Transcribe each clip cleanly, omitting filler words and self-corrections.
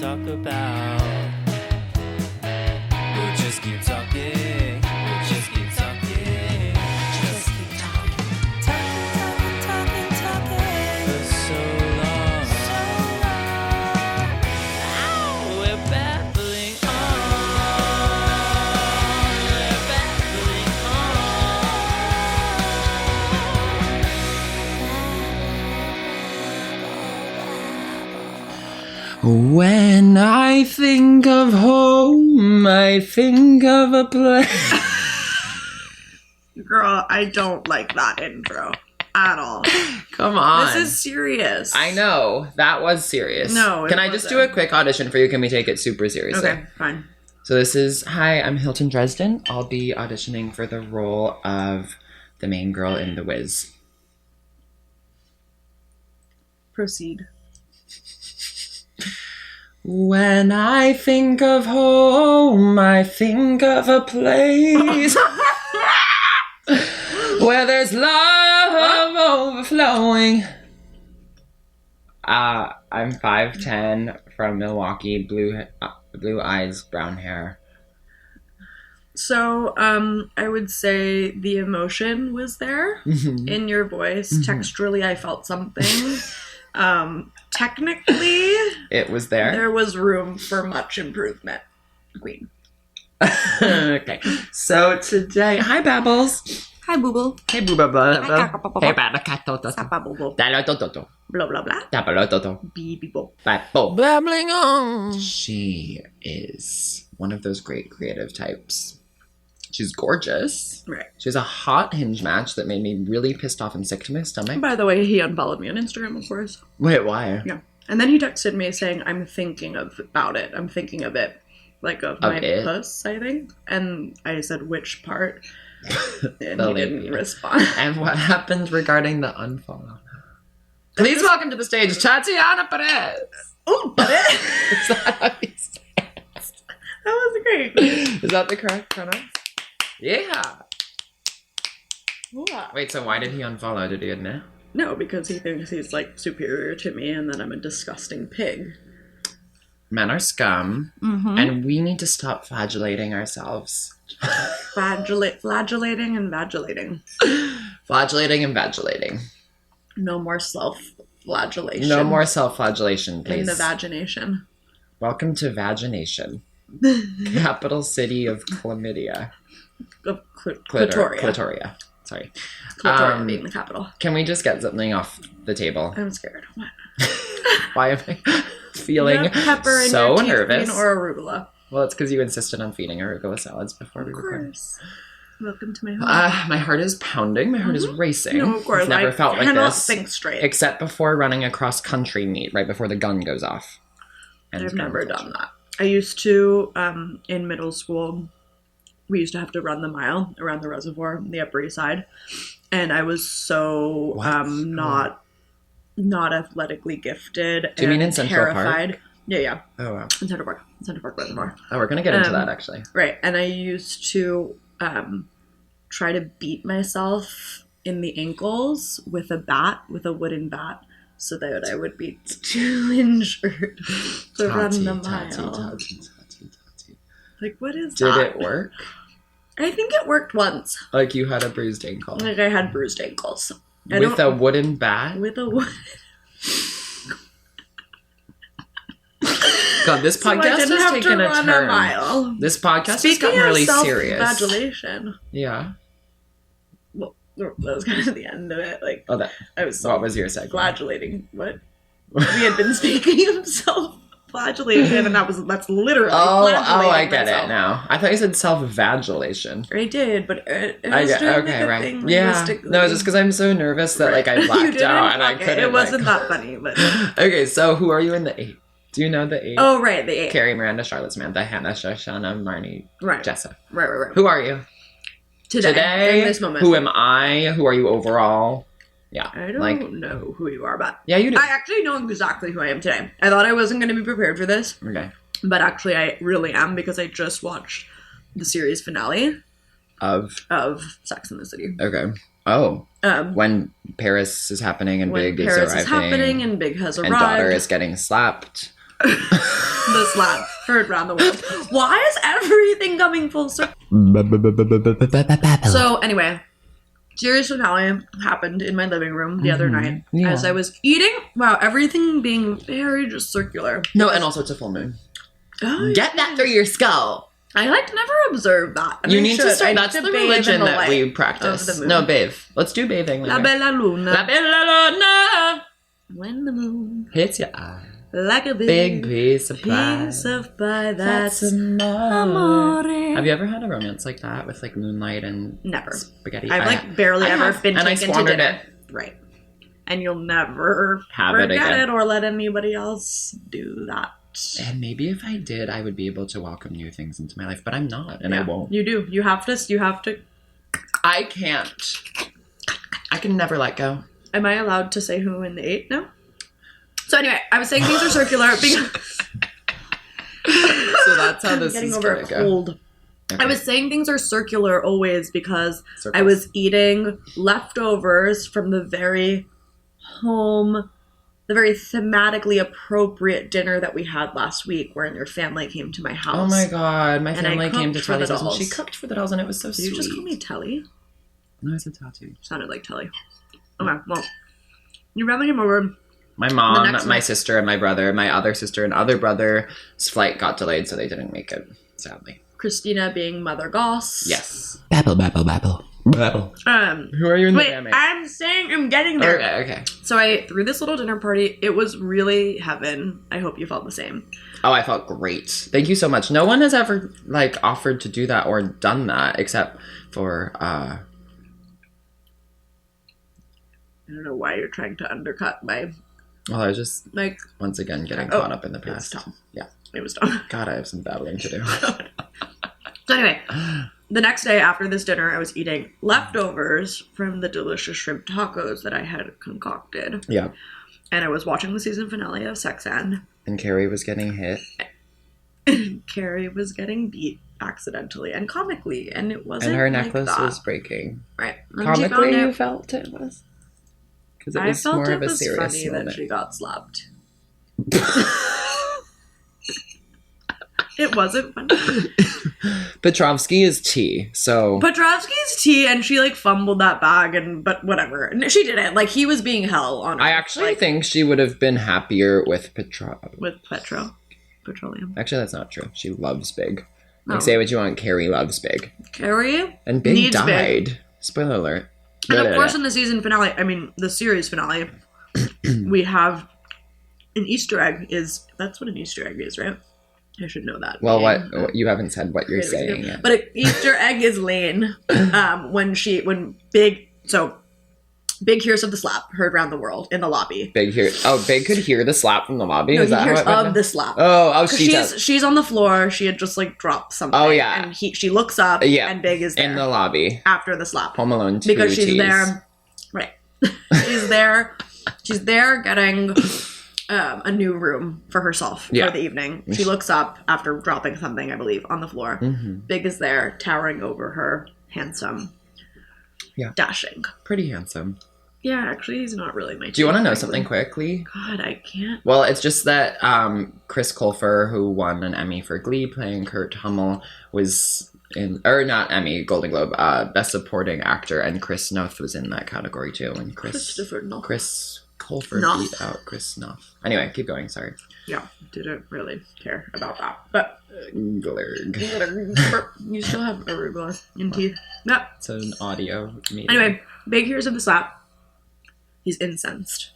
talk about. We'll just keep talking. We'll just keep talking. Just keep talking. Talking. For so long. Oh, we're babbling on. We're babbling on. When I think of home, I think of a place. Girl, I don't like that intro at all. Come on. This is serious. I know. That was serious. No, it Can I just do a quick audition for you? Can we take it super seriously? Okay, fine. So this is, hi, I'm Hilton Dresden. I'll be auditioning for the role of the main girl in The Wiz. Proceed. When I think of home, I think of a place where there's love overflowing. I'm 5'10", from Milwaukee, blue eyes, brown hair. So, I would say the emotion was there in your voice. Texturally, I felt something. Technically, It was there. there was room for much improvement. Queen. Okay. So today, hi Babbles. Hi, boo-boo. Hey Booba Blah. Hi, Hey Kaka-Papa. Babacatoto. Sapa, boo-boo. Dalototo. Blah, blah, blah. Tapalototo. Bee-bee-bo. Babo. Babbling on. She is one of those great creative types. She's gorgeous. Right. She has a hot Hinge match that made me really pissed off and sick to my stomach. By the way, he unfollowed me on Instagram, of course. Wait, why? Yeah. And then he texted me saying, I'm thinking about it. I'm thinking of it. Like of my it? puss, I think. And I said, which part? And The he didn't labia. respond. And what happened regarding the unfollow? Please welcome to the stage, Tatiana Perez. Oh, but it. Is that how you say it? That was great. Is that the correct pronoun? Yeah. Wow. Wait, so why did he unfollow? Did he admit? No, because he thinks he's like superior to me and that I'm a disgusting pig. Men are scum, and we need to stop flagellating ourselves. Flagellating and vagillating. Flagellating and vagillating. No more self-flagellation. No more self-flagellation, please. In the vagination. Welcome to Vagination, capital city of chlamydia. Of clitoria. Clitoria. Sorry. Clitoria being the capital. Can we just get something off the table? I'm scared. What? Why am I feeling You have pepper in so your teeth, nervous? Queen, or arugula. Well, it's because you insisted on feeding arugula salads before we Of recorded. course. Welcome to my home. My heart is pounding. My heart is racing. No, of course. I've never I felt like cannot this. think straight. Except before running a cross-country meet, right before the gun goes off. And I've gun never culture. done that. I used to, in middle school, we used to have to run the mile around the reservoir, the Upper East Side. And I was so What? not athletically gifted. Do you mean and in Central terrified. Park? Yeah. Oh, wow. In Central Park Reservoir. Oh, we're going to get into that, actually. Right. And I used to try to beat myself in the ankles with a wooden bat, so that I would be too injured to run the mile. Tati. Like, what is Did that? it work? I think it worked once. Like you had a bruised ankle. Like, I had bruised ankles. With a wooden bat? With a wood. God, this So I podcast didn't has have taken to a run turn. a mile. This podcast has Speaking gotten of really serious. self-flagellation, Yeah. well, that was kind of the end of it. Like, Oh, that. I was What was your segment? flagellating. What? We had been speaking of self-flagellation, and that's literally flagellating I get myself. it now. I thought you said self-vagellation. I did, but it I was get doing okay, like a right? thing Yeah. linguistically. No, it's just because I'm so nervous that like I You blacked didn't out and I fuck it. couldn't. It wasn't like... that funny, but Okay, so who are you in the 8? Do you know the 8? oh right, the 8. Carrie, Miranda, Charlotte, Samantha, Hannah, Shoshana, Marnie, Right, Jessa. right. Who are you? Today, in this moment. Who am I? Who are you overall? Yeah. I don't know who you are, but Yeah, you do. I actually know exactly who I am today. I thought I wasn't going to be prepared for this, Okay. but actually I really am, because I just watched the series finale Of. Sex and the City. Okay. Oh. Um, When Paris is happening and when Big Paris is arriving. is happening and Big has arrived. And Daughter is getting slapped. The slap heard round the world. Why is everything coming full circle? So anyway, series finale happened in my living room the other night as I was eating. Wow, everything being very just circular. No, and also it's a full moon. Oh, Get that through your skull. I never observed that. You need to start. That's the religion that we practice. No, bathe. Let's do bathing. La bella luna. La bella luna. When the moon hits your eye. like a Big piece of pie. piece of pie. That's amore. amore. Have you ever had a romance like that with like moonlight and Never. spaghetti? I've like barely ever been and I taken to squandered dinner. it. Right. And you'll never Have it forget again. it or let anybody else do that. And maybe if I did, I would be able to welcome new things into my life, but I'm not, and I won't. You do. You have to. I can't. I can never let go. Am I allowed to say who in the 8 now? So anyway, I was saying things are circular because So that's how this getting is over gonna a go. cold. Okay. I was saying things are circular always because Circles. I was eating leftovers from the very thematically appropriate dinner that we had last week where your family came to my house. Oh my god, my And I family came to cooked for the Tati's house and dolls. she cooked for the dolls and it was so Did sweet. you just call me Telly? No, I said Tati. Sounded like Telly. Okay, well, your family came over. My The mom, next my one- sister, and my brother, my other sister and other brother's flight got delayed, so they didn't make it, sadly. Christina being Mother Goss. Yes. Babble. Who are you in the Wait, family? I'm saying I'm getting there. Okay. So I threw this little dinner party. It was really heaven. I hope you felt the same. Oh, I felt great. Thank you so much. No one has ever, like, offered to do that or done that except for, I don't know why you're trying to undercut my, well, I was just, like, once again, getting Oh, caught up in the it was past. Tom. Yeah. It was done. God, I have some babbling to do. So anyway, the next day after this dinner, I was eating leftovers from the delicious shrimp tacos that I had concocted. Yeah. And I was watching the season finale of Sex and And Carrie was getting hit. Carrie was getting beat accidentally and comically, and it wasn't And her like necklace that. was breaking. Right. And she Comically, found you it. felt it was? Because it I was felt more it of a was serious funny moment. that she got slapped. It wasn't funny. Petrovsky is tea, so... Petrovsky's tea, and she like fumbled that bag, but whatever. And she didn't. Like he was being hell on. I Earth, actually like, think she would have been happier with with petroleum. Actually, that's not true. She loves Big. Like, Oh. say what you want, Carrie loves Big. Carrie And Big needs died. Big. Spoiler alert. And of course, in the season finale, the series finale, we have an Easter egg. That's what an Easter egg is, right? I should know that. Well, being what you haven't said what you're saying yet. But an Easter egg is Lane when Big hears of the slap heard around the world in the lobby. Big could hear the slap from the lobby. No, Is he that hears how it went of down? the slap. Oh, She's on the floor. She had just like dropped something. Oh, yeah. And she looks up. Yeah. And Big is there in the lobby. after the slap. Home Alone 2 Because she's tease. there. Right. She's there. She's there getting a new room for herself for the evening. She looks up after dropping something, I believe, on the floor. Mm-hmm. Big is there, towering over her, handsome, dashing. Pretty handsome. Yeah, actually, he's not really my. Do you want to know frankly. something quickly? God, I can't. Well, it's just that Chris Colfer, who won an Emmy for Glee playing Kurt Hummel, was in, or not Emmy, Golden Globe, Best Supporting Actor, and Chris Noth was in that category too. And Christopher Noth. Chris Colfer Noth. beat out Chris Noth. Anyway, keep going. Sorry. Yeah, didn't really care about that, but Glurg. you still have arugula in teeth. Yep. It's an audio medium. Anyway, Big hears of the slap. He's incensed.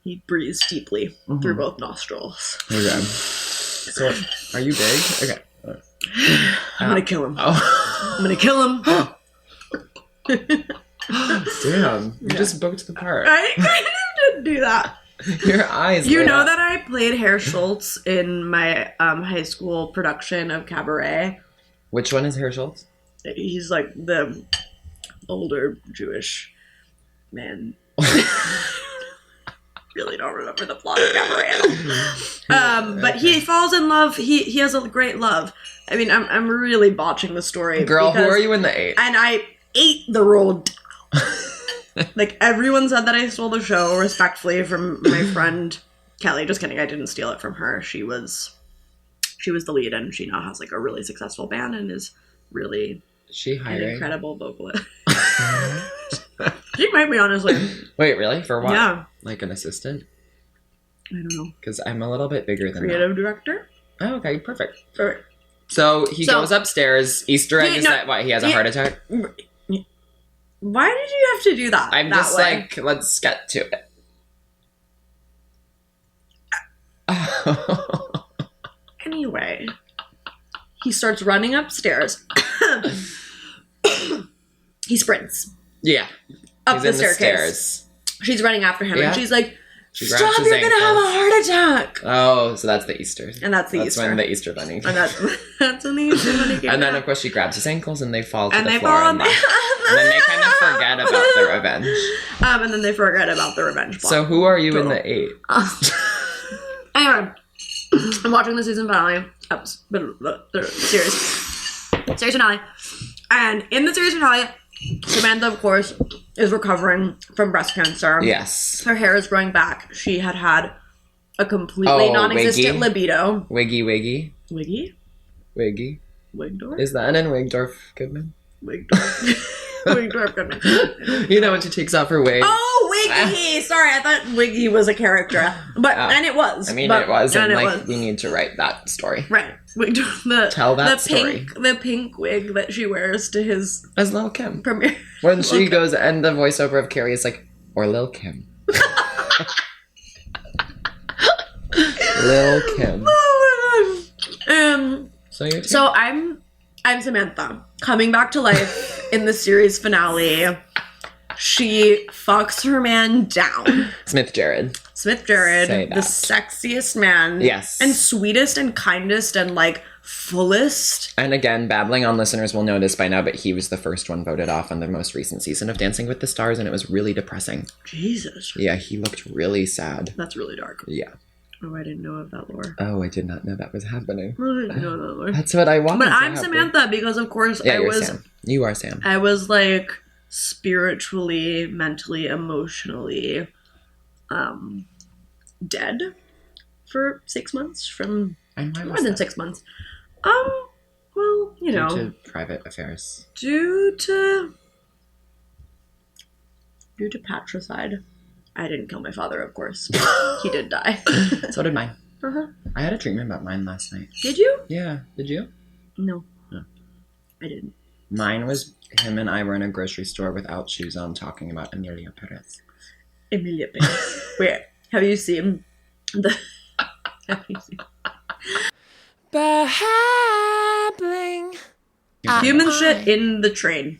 He breathes deeply through both nostrils. Okay. So, are you big? Okay. I'm gonna kill him. Oh. I'm gonna kill him. Damn. You just booked the part. I kind of did do that. Your eyes. You lit know up. that I played Herr Schultz in my high school production of Cabaret. Which one is Herr Schultz? He's like the older Jewish man. Really don't remember the plot of Cabaret at all. But he falls in love. He has a great love. I mean, I'm really botching the story. Girl, who are you in the 8? And I ate the role down. Like, everyone said that I stole the show, respectfully, from my friend Kelly. Just kidding. I didn't steal it from her. She was the lead, and she now has like a really successful band and is really She an hiring? incredible vocalist. She might be, honestly. Wait, really? For what? Yeah. Like an assistant? I don't know. Because I'm a little bit bigger than Creative director. that. Oh, okay, perfect. Or, So he goes upstairs. Easter egg is that what? He has a heart attack? why did you have to do that? I'm that just way? like, let's get to it. Anyway, he starts running upstairs. He sprints Yeah. up He's the in staircase. Stairs. She's running after him, Yeah. and she's like, She grabs "Stop! his You're gonna have a ankles. heart attack!" Oh, so that's the Easter. And that's the That's Easter. when the Easter bunny. And that's when the Easter bunny came And then, out. of course, she grabs his ankles and they fall to And the they floor. fall And then they kind of forget about the revenge. And then they forget about the revenge plot. So who are you in the 8? Anyway, I'm watching the season finale. The series finale. And in the series finale, Samantha, of course, is recovering from breast cancer. Yes. Her hair is growing back. She had a completely non-existent Wiggy. libido. Wiggy Wiggy. Wiggy? Wiggy. Wigdorf? Is that in Wigdorf Goodman? Wigdorf. Wigdorf Goodman. You know when she takes off her wig? Oh, Wiggy! Sorry, I thought Wiggy was a character. But, and it was. I mean, but, it was. And, it like, was. we need to write that story. Right. Tell that story. The pink wig that she wears to his As Lil Kim. premiere. When she goes, and the voiceover of Carrie is like, or Lil Kim. Lil Kim. Oh my god. So I'm Samantha coming back to life in the series finale. She fucks her man down. Smith Jared. Smith Jared, Say the that. sexiest man. Yes. And sweetest and kindest and like fullest. And again, babbling on listeners will know this by now, but he was the first one voted off on the most recent season of Dancing with the Stars, and it was really depressing. Jesus. Yeah, he looked really sad. That's really dark. Yeah. Oh, I didn't know of that lore. Oh, I did not know that was happening. I didn't know that lore. That's what I wanted. But to I'm happen. Samantha because, of course, Yeah, I you're was Sam. You are Sam. I was like spiritually, mentally, emotionally dead for 6 months from And why more was than that? 6 months. Well, you know, Due to private affairs. due to patricide. I didn't kill my father, of course. He did die. So did mine. Uh-huh. I had a treatment about mine last night. Did you? Yeah. Did you? No. No. I didn't. Mine was him and I were in a grocery store without shoes on talking about Emilia Perez. Emilia Perez. Wait, have you seen the... Have you seen... Babbling. Human shit in the train.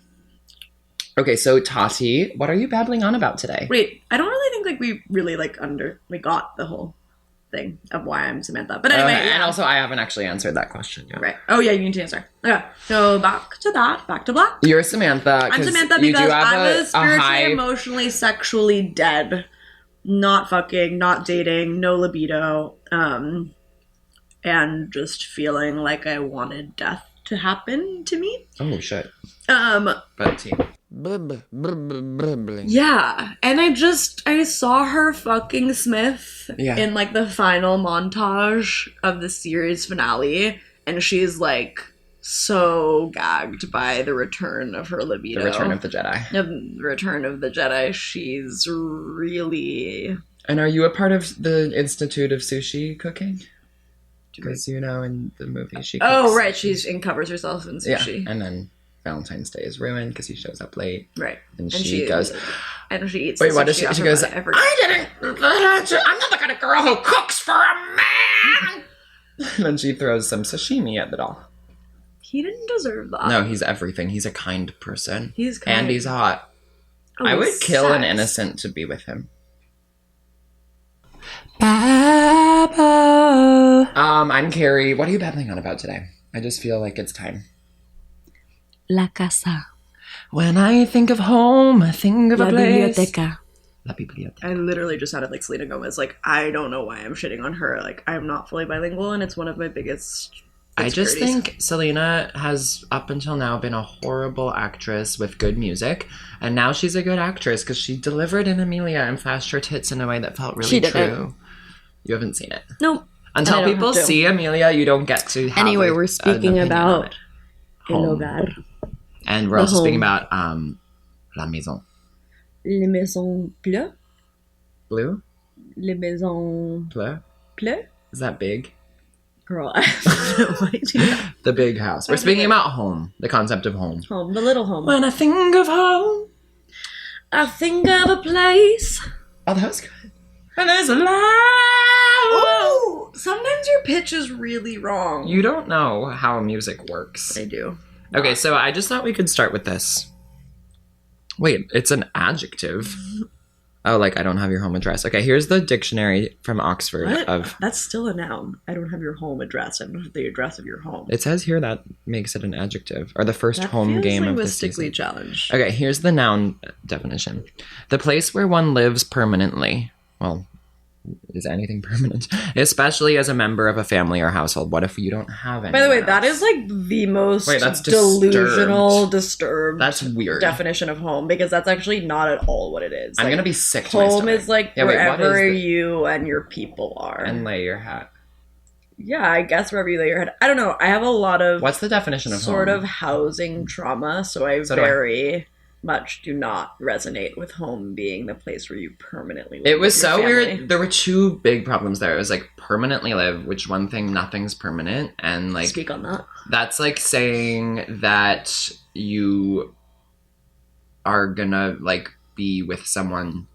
Okay, so Tati, what are you babbling on about today? Wait, I don't really think like we really like we got the whole thing of why I'm Samantha. But anyway, And yeah. also, I haven't actually answered that question yet. Right. Oh yeah, you need to answer. Okay. So back to black. You're Samantha. I'm 'cause Samantha you do because have I was a spiritually, high... emotionally, sexually dead. Not fucking, not dating, no libido, and just feeling like I wanted death to happen to me. Oh, shit. But Tea. yeah, and I saw her fucking Smith Yeah. in like the final montage of the series finale, and she's like so gagged by the return of her libido. The Return of the Jedi. The Return of the Jedi. She's really... And are you a part of the Institute of Sushi Cooking? Because, you know, in the movie she cooks. Oh, right, she covers herself in sushi. Yeah, and then Valentine's Day is ruined because he shows up late. Right. And she goes... And she eats Wait, the what does sushi she... off She her goes, body. I forgot. I'm not the kind of girl who cooks for a man! And then she throws some sashimi at the doll. He didn't deserve that. No, he's everything. He's a kind person. He's kind. And he's hot. Oh, I would kill an sex. innocent to be with him. Babble. I'm Carrie. What are you babbling on about today? I just feel like it's time. La casa. When I think of home, I think of La a place. biblioteca. La biblioteca. I literally just sounded like Selena Gomez. Like, I don't know why I'm shitting on her. Like, I'm not fully bilingual, and it's one of my biggest I just insecurities. think Selena has, up until now, been a horrible actress with good music. And now she's a good actress because she delivered in Amelia and flashed her tits in a way that felt really She did true. You haven't seen it. Nope. Until And I don't people have to. see Amelia, you don't get to have Anyway, we're an speaking opinion on about it. El Home. Hogar. And we're The also speaking home. about La Maison. Les maisons bleues. Blue? Les maisons Bleu? bleues. Is that big? Girl, I have no idea. The big house. We're speaking about home. The concept of home. Home, the little home. When I think of home. I think of a place. Oh, that was good. And there's a light. Oh, sometimes your pitch is really wrong. You don't know how music works. I do. Okay, so I just thought we could start with this. Wait, it's an adjective. Oh, like I don't have your home address. Okay, here's the dictionary from Oxford What? of. That's still a noun. I don't have your home address. I don't have the address of your home. It says here that makes it an adjective or the first That home feels game of the linguistically season. challenged. Okay, here's the noun definition: the place where one lives permanently. Well, is anything permanent? Especially as a member of a family or household. What if you don't have any? By the way, that is like the most Wait, that's delusional, disturbed That's weird. definition of home, because that's actually not at all what it is. I'm Like, gonna be sick to my home stomach. is like Yeah, wait, what wherever is the- you and your people are. And lay your hat. Yeah, I guess wherever you lay your head. I don't know. I have a lot of What's the definition of sort home? of housing trauma, so I So do I. very much do not resonate with home being the place where you permanently live. It was with your so family. weird. There were two big problems there. It was like permanently live, which one thing, nothing's permanent. And like, Speak on that. that's like saying that you are gonna like be with someone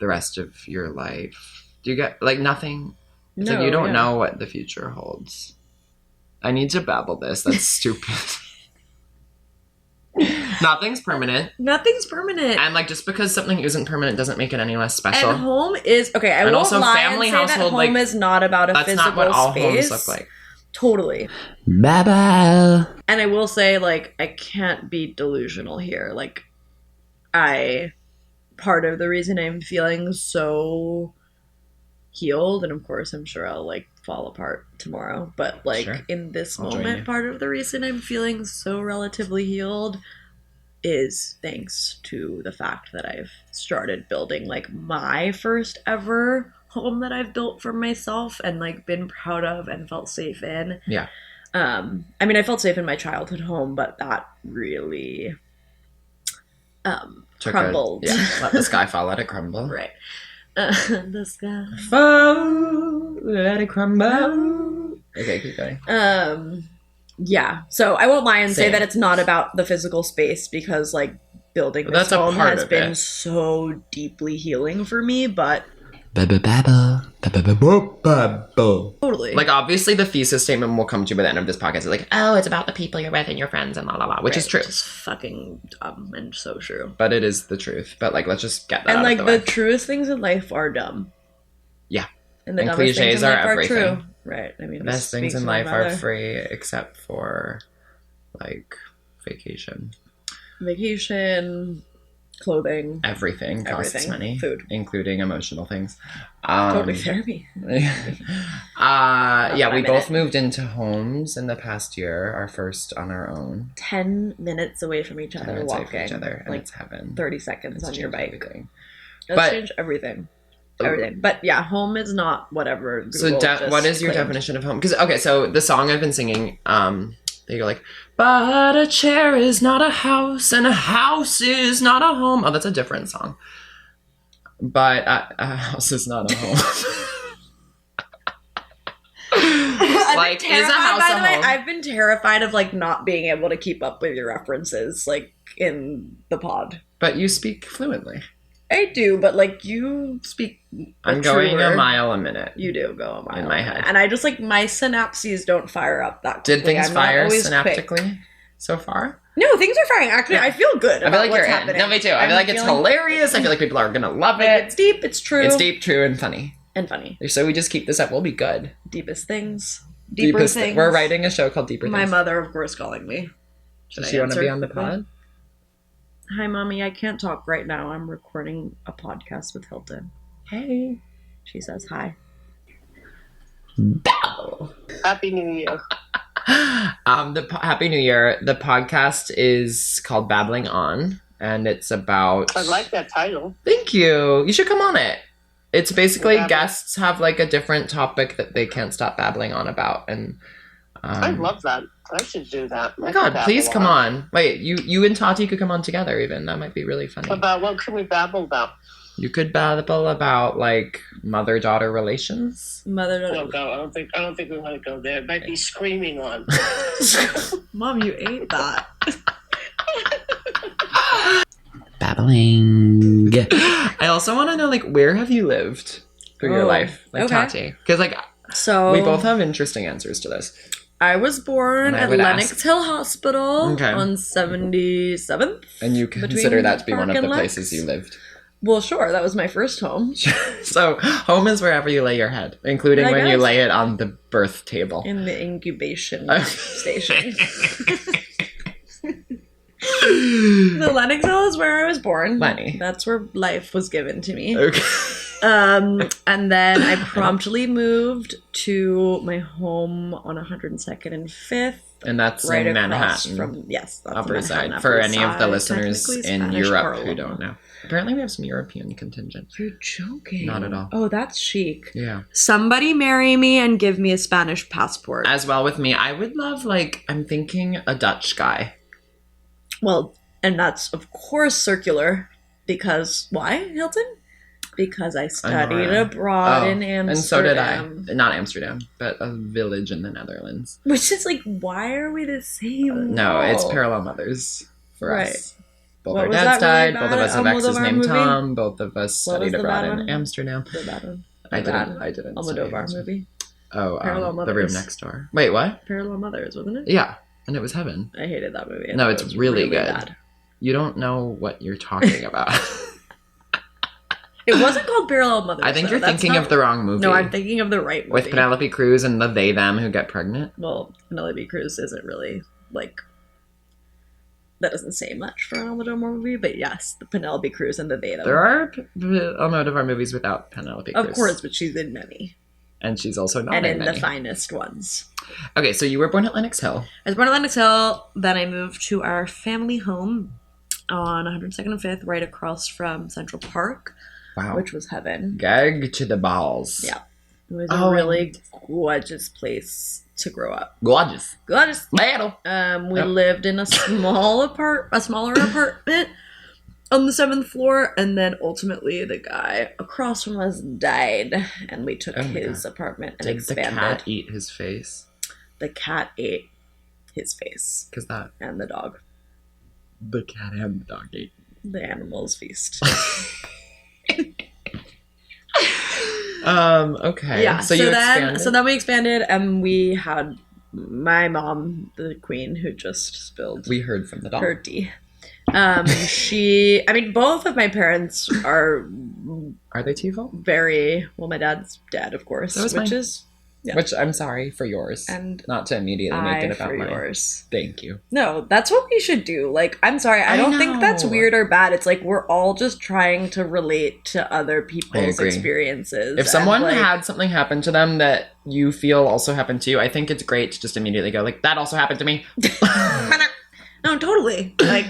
the rest of your life. Do you get like nothing? It's like you don't know what the future holds. I need to babble this. That's stupid. Nothing's permanent. Nothing's permanent. And like just because something isn't permanent doesn't make it any less special. And home is okay. I And won't also lie family, and say household, that home like, is not about a That's physical not what all space. homes look like. Totally. Bye-bye. And I will say, like, I can't be delusional here. Like, part of the reason I'm feeling so healed, and of course I'm sure I'll like fall apart tomorrow, but like Sure. in this I'll join you. moment, part of the reason I'm feeling so relatively healed is thanks to the fact that I've started building like my first ever home that I've built for myself and like been proud of and felt safe in. Yeah. I mean, I felt safe in my childhood home, but that really crumbled. Let the sky fall, let it crumble. Right. The sky. Fall, let it crumble. Okay, keep going. Yeah. So I won't lie and say Same. that it's not about the physical space, because like building But this that's a home part has of been it. so deeply healing for me, but totally. Like, obviously, the thesis statement will come to you by the end of this podcast. It's like, oh, it's about the people you're with and your friends and la la la, which is Right, true. Which is fucking dumb and so true. But it is the truth. But, like, let's just get that And out like of the the way. truest things in life are dumb. Yeah. And the And dumbest things cliches in are life are everything. true. Right. I mean, The this best things speaks in for my life are mother. free, except for, like, vacation. Vacation, clothing, Everything costs Everything. money. Food. Including emotional things. totally therapy. Yeah, we a both minute. moved into homes in the past year, our first on our own. 10 minutes away from each 10 other minutes away walking. from each other, and like it's heaven. 30 seconds It's on your changed bike. everything. Let's But- change everything. Everything. But yeah, home is not whatever. Google So just what is your claimed. definition of home? Because okay, so the song I've been singing, they go like, "But a chair is not a house, and a house is not a home." Oh, that's a different song. But a house is not a home. Like, I've been is a terrified, house by a the way, home? I've been terrified of like not being able to keep up with your references like in the pod. But you speak fluently. I do, but like you speak. I'm going truer. a mile a minute. You do go a mile In my head. and I just like my synapses don't fire up that quickly. Did things I'm not fire always quick. synaptically so far? No, things are firing. Actually, Yeah. I feel good. I feel like what's you're in. happening. No, me too. I I'm feel like it's feeling- hilarious. I feel like people are gonna love Like, it. it's deep. It's true. It's deep, true, and funny. and funny. So we just keep this up. We'll be good. Deepest things. Deeper things. We're writing a show called Deeper My Things. mother, of course, calling me. Does I she want to answer be on the quickly? pod? Hi, mommy. I can't talk right now. I'm recording a podcast with Hilton. Hey. She says hi. Happy New Year. Happy New Year. The podcast is called Babbling On, and it's about. I like that title. Thank you. You should come on it. It's basically Babble. guests have like a different topic that they can't stop babbling on about, and I love that. I should do that. oh my God, please come on. Wait, you and Tati could come on together. Even that might be really funny. About what can we babble about? You could babble about like mother-daughter relations. Don't go. I don't think we want to go there. It might be screaming on. Mom, you ate that. Babbling. I also want to know, like, where have you lived through your life, like okay. Tati? Because like So we both have interesting answers to this. I was born And I at would Lenox ask- Hill Hospital Okay. on 77th. And you consider Between that to be one of Park the and places Lex? you lived. Well, sure, that was my first home So home is wherever you lay your head, including I when you guess. lay it on the birth table. in the incubation Okay. station. The Lenox Hill is where I was born. Lenny. That's where life was given to me. Okay. And then I promptly moved to my home on 102nd and 5th. And that's Right in across Manhattan. from, yes, that's Upper Manhattan, side. For Upper any of the Side, listeners technically in Spanish Europe Harlem. who don't know. Apparently we have some European contingent. You're joking. Not at all. Oh, that's chic. Yeah. Somebody marry me and give me a Spanish passport. As well with me, I would love, like, I'm thinking a Dutch guy. Well, and that's of course circular because why, Hilton? Because I studied Nora. abroad in Amsterdam. And so did I. Not Amsterdam, but a village in the Netherlands. Which is like, why are we the same? No, it's world? parallel mothers for Right. us. Both What our was dads that really died. Both of bad us have exes Almodovar named movie? Tom. Both of us What was studied the abroad bad in one? Amsterdam. The bad one. I The bad didn't. study Almodovar Amsterdam. movie. Oh, Parallel The Room Mothers. Next Door. Wait, what? Parallel Mothers, wasn't it? Yeah, and it was heaven. I hated that movie. I No, thought it's it was really good. bad. You don't know what you're talking about. It wasn't called Parallel Mothers. I think though. you're That's thinking not- of the wrong movie. No, I'm thinking of the right movie. with Penelope Cruz and the they them who get pregnant. Well, Penelope Cruz isn't really like that doesn't say much for an Almodovar movie, but yes, the Penelope Cruz and the they them. There are Almodovar movies without Penelope Cruz. Of course, but she's in many, And she's also not and in in many. the finest ones. Okay, so you were born at Lenox Hill. I was born at Lenox Hill. Then I moved to our family home on 102nd and 5th, right across from Central Park, Wow. which was heaven. Gag to the balls. Yeah. It was Oh, a really gorgeous place to grow up. Gorgeous. Gorgeous. Little. We Yep. lived in a smaller apartment on the 7th floor, and then ultimately the guy across from us died, and we took Oh my his God. apartment and Did expanded. the cat eat his face? The cat ate his face, Because that and the dog. the cat and the dog ate. The animals feast. Okay. Yeah. So you expanded. then we expanded, and we had my mom, the queen, who just spilled we heard from the dog. her tea. Both of my parents are Are they TiVo? very well. My dad's dead, of course, So is which mine. is yeah. Which I'm sorry for yours. And not to immediately make it about for mine. yours. Thank you. No, that's what we should do. Like, I'm sorry, I I don't think that's know. weird or bad. It's like we're all just trying to relate to other people's agree. experiences. If someone and, like, had something happen to them that you feel also happened to you, I think it's great to just immediately go like, that also happened to me. no, totally, like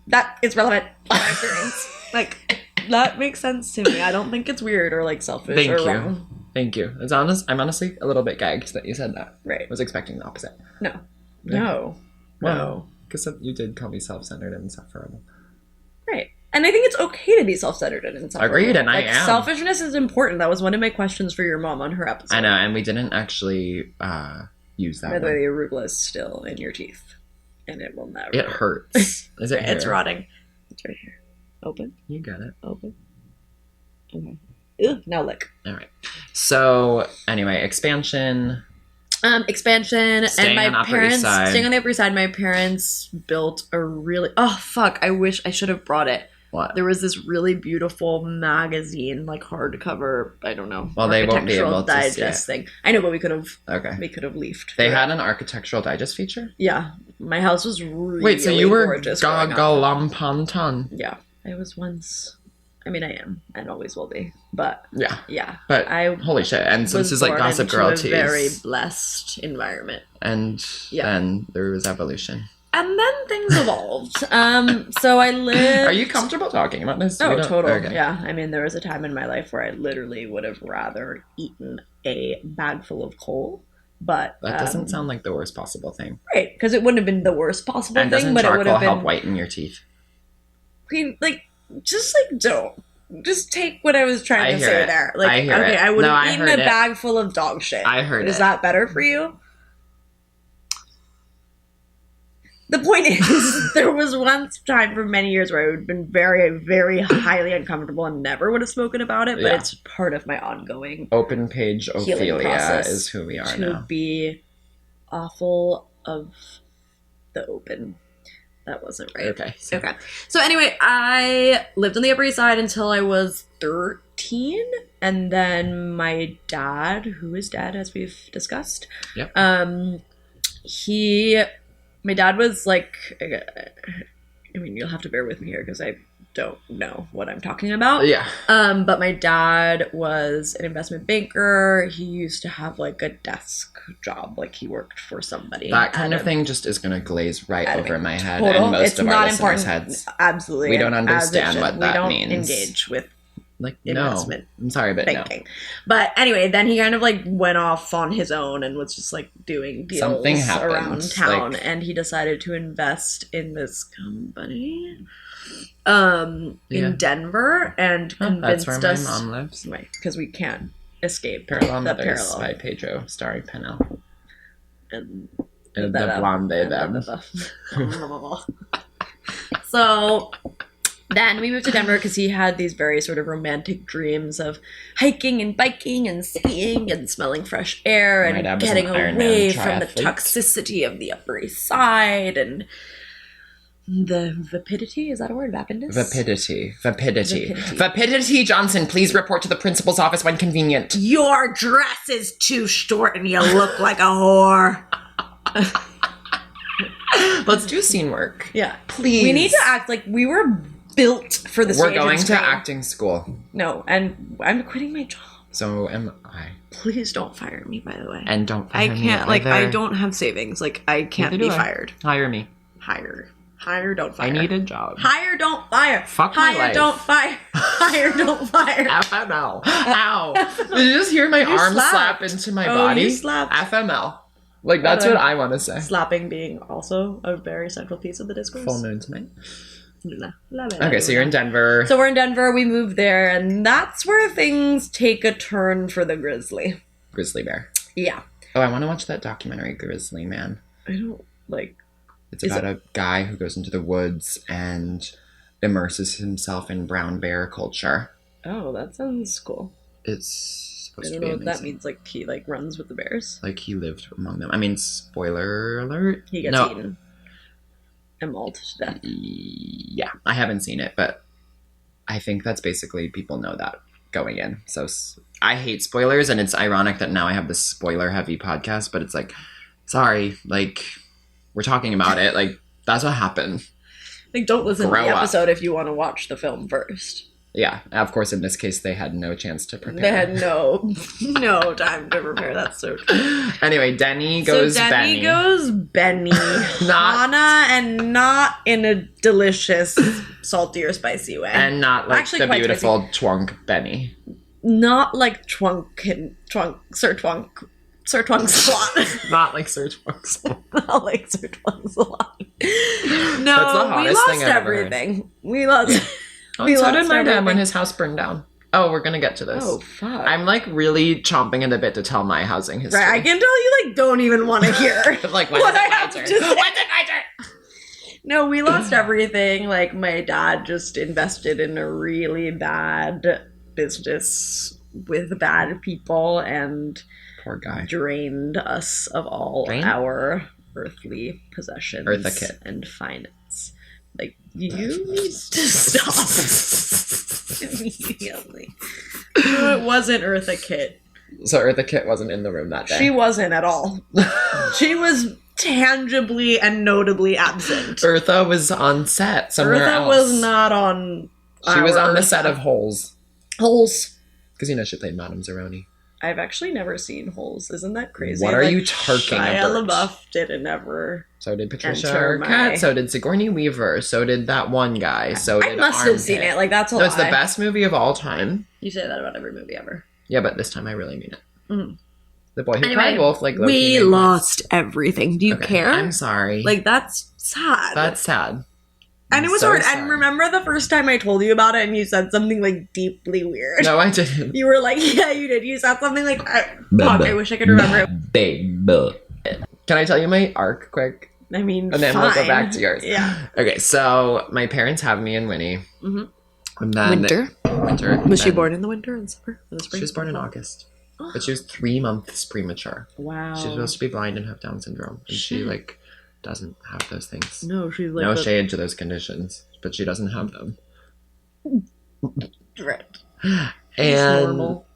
that is relevant to my experience. Like that makes sense to me. I don't think it's weird or like selfish Thank or you. wrong. Thank you. It's honest. I'm honestly a little bit gagged that you said that. Right? I was expecting the opposite. No, Yeah. no, no. Because you did call me self-centered and insufferable. Right. And I think it's okay to be self-centered and insufferable. Agreed, and I like, am. Selfishness is important. That was one of my questions for your mom on her episode. I know, and we didn't actually use that Whether one. the arugula is still in your teeth, and it will never. It hurts. Is it It's here? rotting. It's right here. Open. You got it. Open. Okay. Ew, now lick. All right. So, anyway, expansion. Expansion Staying and on my Upper East parents Side. staying on the Upper East Side. My parents built a really I wish I should have brought it. What? There was this really beautiful magazine, like hardcover. I don't know. Well, they won't be Architectural able to see Digest thing. I know, but we could have Okay. leafed. They through had it. an architectural digest feature? Yeah, my house was really Wait, so you were gorgeous growing up. Gagalampantan? Yeah, I was once. I mean, I am and always will be. But Yeah. yeah, But I holy shit. And so this was is like born Gossip into Girl a teas. very blessed environment. And Yeah. then there was evolution. And then things evolved. So I lived... Are you comfortable talking about this? Oh, We don't- total. okay. Yeah. I mean, there was a time in my life where I literally would have rather eaten a bag full of coal. But That doesn't sound like the worst possible thing. right, because it wouldn't have been the worst possible And thing, doesn't but it would charcoal have been help whiten your teeth? like just like don't. Just take what I was trying I to hear say it. there. Like, I hear okay, it. I would No, I have eaten a heard it. bag full of dog shit. I heard Is it. that better for you? The point is, there was once time for many years where I would have been very, very highly uncomfortable and never would have spoken about it, but Yeah. it's part of my ongoing Open page healing Ophelia process is who we are to now. be awful of the open. That wasn't right. Okay. So Okay. So anyway, I lived on the Upper East Side until I was 13. And then my dad, who is dead, as we've discussed, Yep. my dad was like, I mean, you'll have to bear with me here because I don't know what I'm talking about. Yeah. But my dad was an investment banker. He used to have like a desk job, like he worked for somebody. That kind at of a- thing just is going to glaze right at a over my head total. and most It's of our not listeners' important. heads. Absolutely. We don't and as it understand should. what that We don't means. engage with Like, investment no. I'm sorry, but banking. But anyway, then he kind of like went off on his own and was just like doing deals Something happened, around town, like- and he decided to invest in this company in Yeah. Denver and no. convinced That's where us my mom lives. right, because we can't escape Parallel the Mothers parallel by Pedro, starring Penel. and And the blonde them. So then we moved to Denver because he had these very sort of romantic dreams of hiking and biking and skiing and smelling fresh air My and dad was getting an Ironman away from the triathlete. toxicity of the Upper East Side and the vapidity. Is that a word? Vapidness? Vapidity. Vapidity. Vapidity. Vapidity Johnson, please report to the principal's office when convenient. Your dress is too short and you look like a whore. Let's do scene work. Yeah. Please. We need to act like we were built for the We're stage and going to screen. acting school. No, and I'm quitting my job. So am I. Please don't fire me, by the way. And don't I fire me can't, like, I either. don't have savings. Like, I can't Neither be do I. fired. Hire me. Hire, don't fire. I need a job. Hire, don't fire. Fuck my Hire, life. don't fire. Hire, don't fire. FML. Ow. Did you just hear my arm slapped. slap into my Oh, body? you slapped. FML. Like, that's By the what way, I want to say. Slapping being also a very central piece of the discourse. Full moon tonight. Okay, Okay, so you're in Denver. So we're in Denver. We moved there, and that's where things take a turn for the grizzly. Grizzly bear. Yeah. Oh, I want to watch that documentary, Grizzly Man. I don't, like... It's Is about a guy who goes into the woods and immerses himself in brown bear culture. Oh, that sounds cool. It's I supposed to don't be know what that amazing. means. Like, he, like, runs with the bears. Like, he lived among them. I mean, spoiler alert. He gets No. eaten and mauled to death. Yeah, I haven't seen it, but I think that's basically, people know that going in. So I hate spoilers, and it's ironic that now I have this spoiler-heavy podcast, but it's like, sorry, like, we're talking about it. Like, that's what happened. Like, don't listen to Grow the up. episode if you want to watch the film first. Yeah, of course, in this case, they had no chance to prepare. They had no time to prepare. That's so true. Anyway, Denny goes so Denny Benny. goes Benny. Not- Hana, and not in a delicious, salty or spicy way. And not like Actually the quite beautiful Twunk Benny. not like Sir Twunk Slot. Not like Sir Twonk's. Not like Sir Twunk Slot. That's the No, we hottest lost thing I've ever heard. everything. We lost. Oh, We so lost did my dad everything. when his house burned down. Oh, we're gonna get to this. Oh, fuck. I'm like really chomping at the bit to tell my housing history. Right, I can tell you like don't even want to hear Like, what I my have turn? to say. When's it my turn? No, we lost everything. Like, my dad just invested in a really bad business with bad people and Poor guy. drained us of all Drained? our earthly possessions Eartha Kitt. and finance. Like, you need to stop immediately. No, it wasn't Eartha Kitt. So Eartha Kitt wasn't in the room that day. She wasn't at all. She was tangibly and notably absent. Eartha was on set somewhere Eartha else. was not on. She was our on the Eartha. set of Holes. Holes. Because, you know, she played Madame Zeroni. I've actually never seen Holes. Isn't that crazy? What are you talking Shia about? LaBeouf didn't ever. So did Patricia Enter Arquette. my- So did Sigourney Weaver. So did that one guy. So I did must have seen Armpit. it. Like, that's a No, it's the lie. best movie of all time. You say that about every movie ever. Yeah, but this time I really mean it. Mhm. The Boy Who Anyway, Cried Wolf. Like we low-key made lost everything. Do you Okay, care? I'm sorry. Like, that's sad. That's sad. and it was so hard. sorry. And remember the first time I told you about it and you said something, like, deeply weird? No, I didn't. You were like, yeah, you did. You said something like, fuck, I wish I could remember it. Babe. Can I tell you my arc quick? I mean, And then fine. we'll go back to yours. Yeah. Okay, so my parents have me in Winnie. Mhm. And then Winter. Was she Then- born in the winter and summer? In the spring? She was born in August. But she was 3 months premature. Wow. She's supposed to be blind and have Down syndrome. And she, Shit. like, doesn't have those things. No, she's like No the- shade to those conditions, but she doesn't have them. Right. And normal.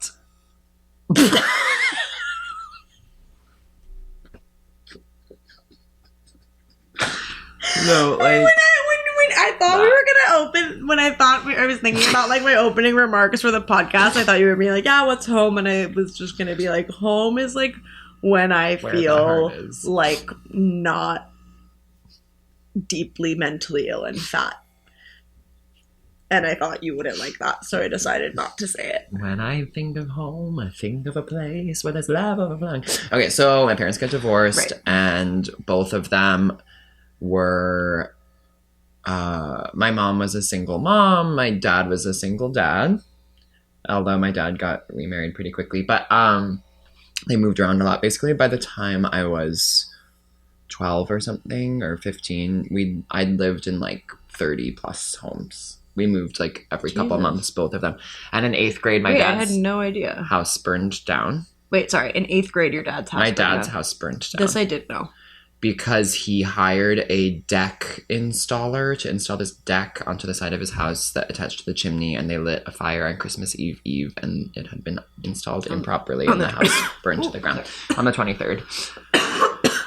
no, like When I thought we were gonna open, when I was thinking about like my opening remarks for the podcast, I thought you were being like, yeah, what's home? And I was just gonna be like, home is like when I Where the feel heart is. like not deeply mentally ill and fat. And I thought you wouldn't like that, so I decided not to say it. when I think of home, I think of a place where there's love overflowing. Okay, so my parents got divorced, Right. and both of them were. My mom was a single mom. My dad was a single dad. Although my dad got remarried pretty quickly, but they moved around a lot. Basically, by the time I was 12 or something, or 15, I'd lived in like 30 plus homes. We moved like every couple Jesus. months, both of them. And in 8th grade, my Wait, I dad's had no idea. house burned down. Wait, sorry. In 8th grade, your dad's house. My burned dad's down. house burned down. This I did know. Because he hired a deck installer to install this deck onto the side of his house that attached to the chimney, and they lit a fire on Christmas Eve, and it had been installed improperly, and the house burned to the ground on the 23rd.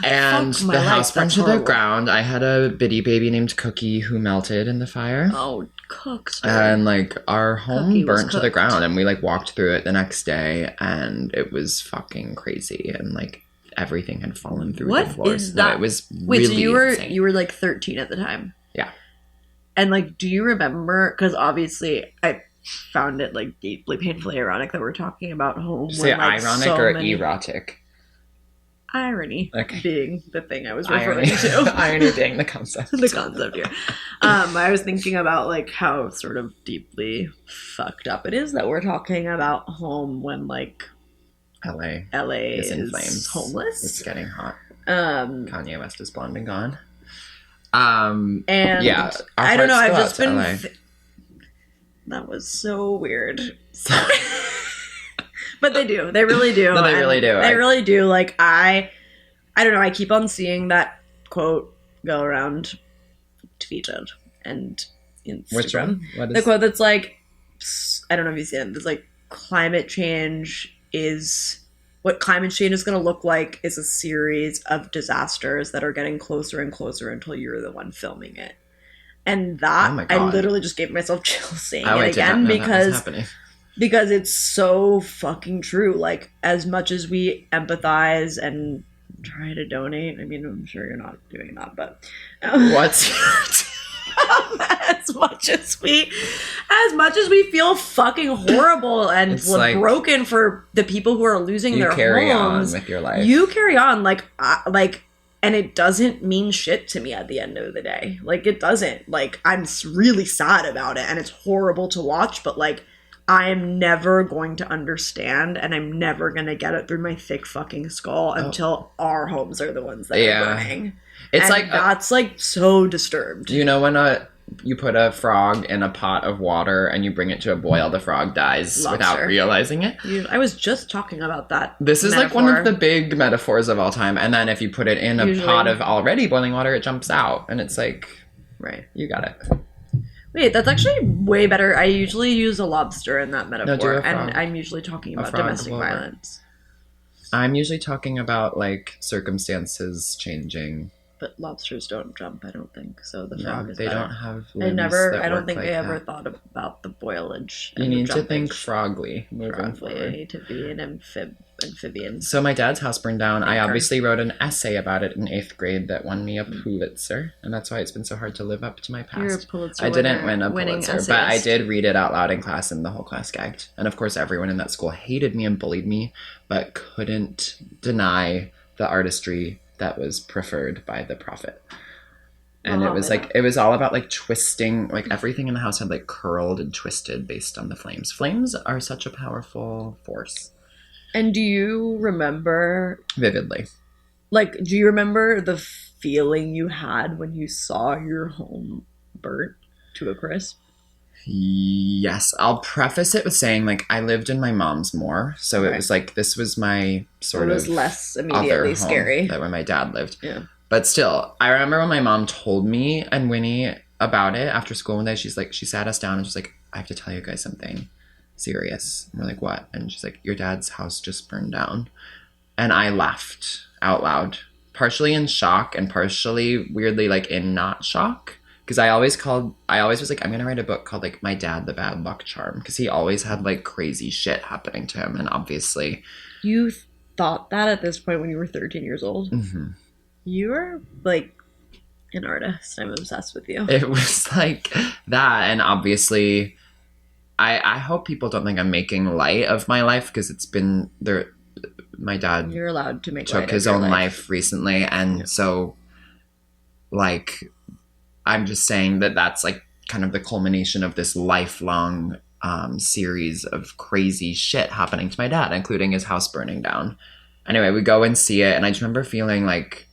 And Fuck my the life, house burned that's to the horrible. ground. I had a bitty baby named Cookie who melted in the fire. Oh, cooks. And like our home Cookie was burnt to the cooked. ground, and we like walked through it the next day, and it was fucking crazy, and like everything had fallen through What the floors. is No, that? it was Wait, really so you were insane. you were like 13 at the time? Yeah. And like, do you remember? Because obviously, I found it like deeply, painfully ironic that we're talking about home. Say when, like, ironic so or many- erotic? Irony Okay. being the thing I was Irony, referring to. irony being the concept. The concept here. I was thinking about like how sort of deeply fucked up it is that we're talking about home when like LA LA is is in flames. homeless. It's getting hot. Um, Kanye West is blonde and gone. and yeah, our I don't know. hearts I've go just out to been. LA. That was so weird. But they do. They really do. No, they And really do. They really do. Like I don't know. I keep on seeing that quote go around tweeted and Instagram. Which one? What The is? quote that's like, I don't know if you've seen it. It's like climate change is what climate change is going to look like is a series of disasters that are getting closer and closer until you're the one filming it. And that Oh my I God. literally just gave myself chills saying Oh, it I did not again know that was because happening. because it's so fucking true. Like, as much as we empathize and try to donate, I mean, I'm sure you're not doing that, but What's as much as we feel fucking horrible and It's we're like broken for the people who are losing you their carry homes, on with your life? you carry on and it doesn't mean shit to me at the end of the day. Like, it doesn't. Like, I'm really sad about it and it's horrible to watch, but like, I am never going to understand and I'm never going to get it through my thick fucking skull until our homes are the ones that Yeah. are burning. It's And like that's like so disturbed. do you know when you put a frog in a pot of water and you bring it to a boil, the frog dies Lobster. without realizing it? I was just talking about that. This is like one of metaphor. the big metaphors of all time. And then if you put it in a Usually. pot of already boiling water, it jumps out. And it's like, Right. you got it. Wait, that's actually way better. I usually use a lobster in that metaphor, do a frog. and I'm usually talking A about frog domestic will work. violence. I'm usually talking about like circumstances changing But lobsters don't jump, I don't think. So the Yeah, frog is they better. don't have I limbs never. that I don't work think like I ever that. thought about the boilage. You and the need to think jumpage. frogly moving Probably I forward. need to be an amphibian. So my dad's house burned down. I Thinker. obviously wrote an essay about it in 8th grade that won me a Pulitzer, and that's why it's been so hard to live up to my You're a past. Pulitzer I didn't winner, win a winning Pulitzer, but I essayist. did read it out loud in class, and the whole class gagged. And of course, everyone in that school hated me and bullied me, but couldn't deny the artistry that was preferred by the prophet. And it was like, it was all about like twisting, like everything in the house had like curled and twisted based on the flames. Flames are such a powerful force. And do you remember, Vividly. like, do you remember the feeling you had when you saw your home burnt to a crisp? Yes, I'll preface it with saying like I lived in my mom's more, so it Right. was like this was my sort It was of less other immediately home scary. than where my dad lived. Yeah. But still, I remember when my mom told me and Winnie about it after school one day. She's like, she sat us down and she's like, I have to tell you guys something serious. And we're like, what? And she's like, your dad's house just burned down. And I laughed out loud, partially in shock and partially weirdly like in not shock. Because I always was like, I'm going to write a book called like My Dad, the Bad Luck Charm. Because he always had like crazy shit happening to him. And obviously. You thought that at this point when you were 13 years old? Mm-hmm. You are like an artist. I'm obsessed with you. It was like that. And obviously, I hope people don't think I'm making light of my life because it's been there. My dad You're allowed to make light took of his your own life recently. And so, like, I'm just saying that that's like kind of the culmination of this lifelong series of crazy shit happening to my dad, including his house burning down. Anyway, we go and see it. And I just remember feeling like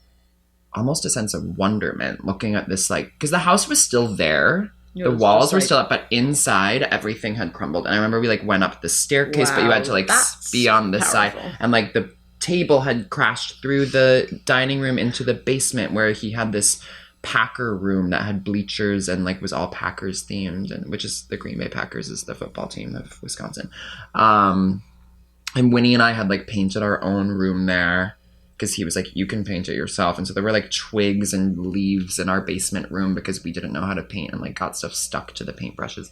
almost a sense of wonderment looking at this, like, because the house was still there. It The was walls just, were like, still up, but inside everything had crumbled. And I remember we like went up the staircase, but you had to like that's be on the side. powerful. And like the table had crashed through the dining room into the basement where he had this Packer room that had bleachers and like was all Packers themed, and which is the Green Bay Packers is the football team of Wisconsin. And Winnie and I had like painted our own room there. Because he was like, you can paint it yourself. And so there were like twigs and leaves in our basement room because we didn't know how to paint and like got stuff stuck to the paintbrushes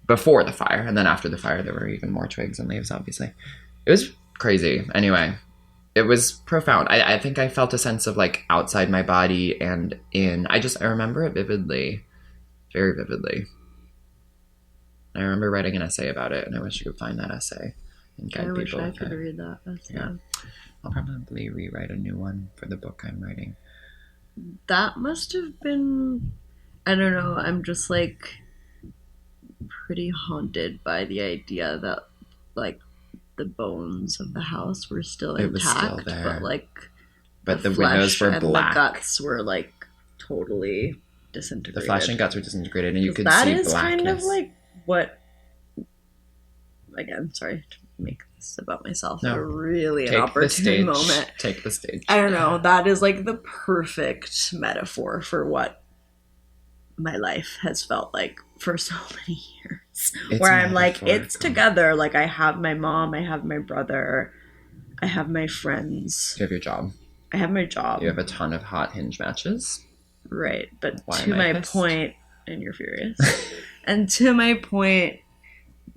before the fire. And then after the fire, there were even more twigs and leaves, obviously. It was crazy. Anyway, it was profound. I think I felt a sense of like outside my body and in. I remember it vividly, very vividly. I remember writing an essay about it, and I wish you could find that essay and guide I wish people I with could it. read that. That's Yeah. I'll probably rewrite a new one for the book I'm writing. That must have been, I don't know, I'm just like pretty haunted by the idea that like the bones of the house were still It was intact, still there. but like But the flesh windows were and black. the guts were like totally The disintegrated. flesh and guts were disintegrated, and you could That see is blackness. kind of like what, again, sorry to make this about myself, No. but really an Take the opportune stage. moment. Take the stage. I don't know. That is like the perfect metaphor for what my life has felt like for so many years. It's where I'm like, it's metaphorical. together. Like I have my mom, I have my brother, I have my friends, You have your job. I have my job. You have a ton of hot hinge matches. Right. But Why to am I my pissed? point, and you're furious, and to my point,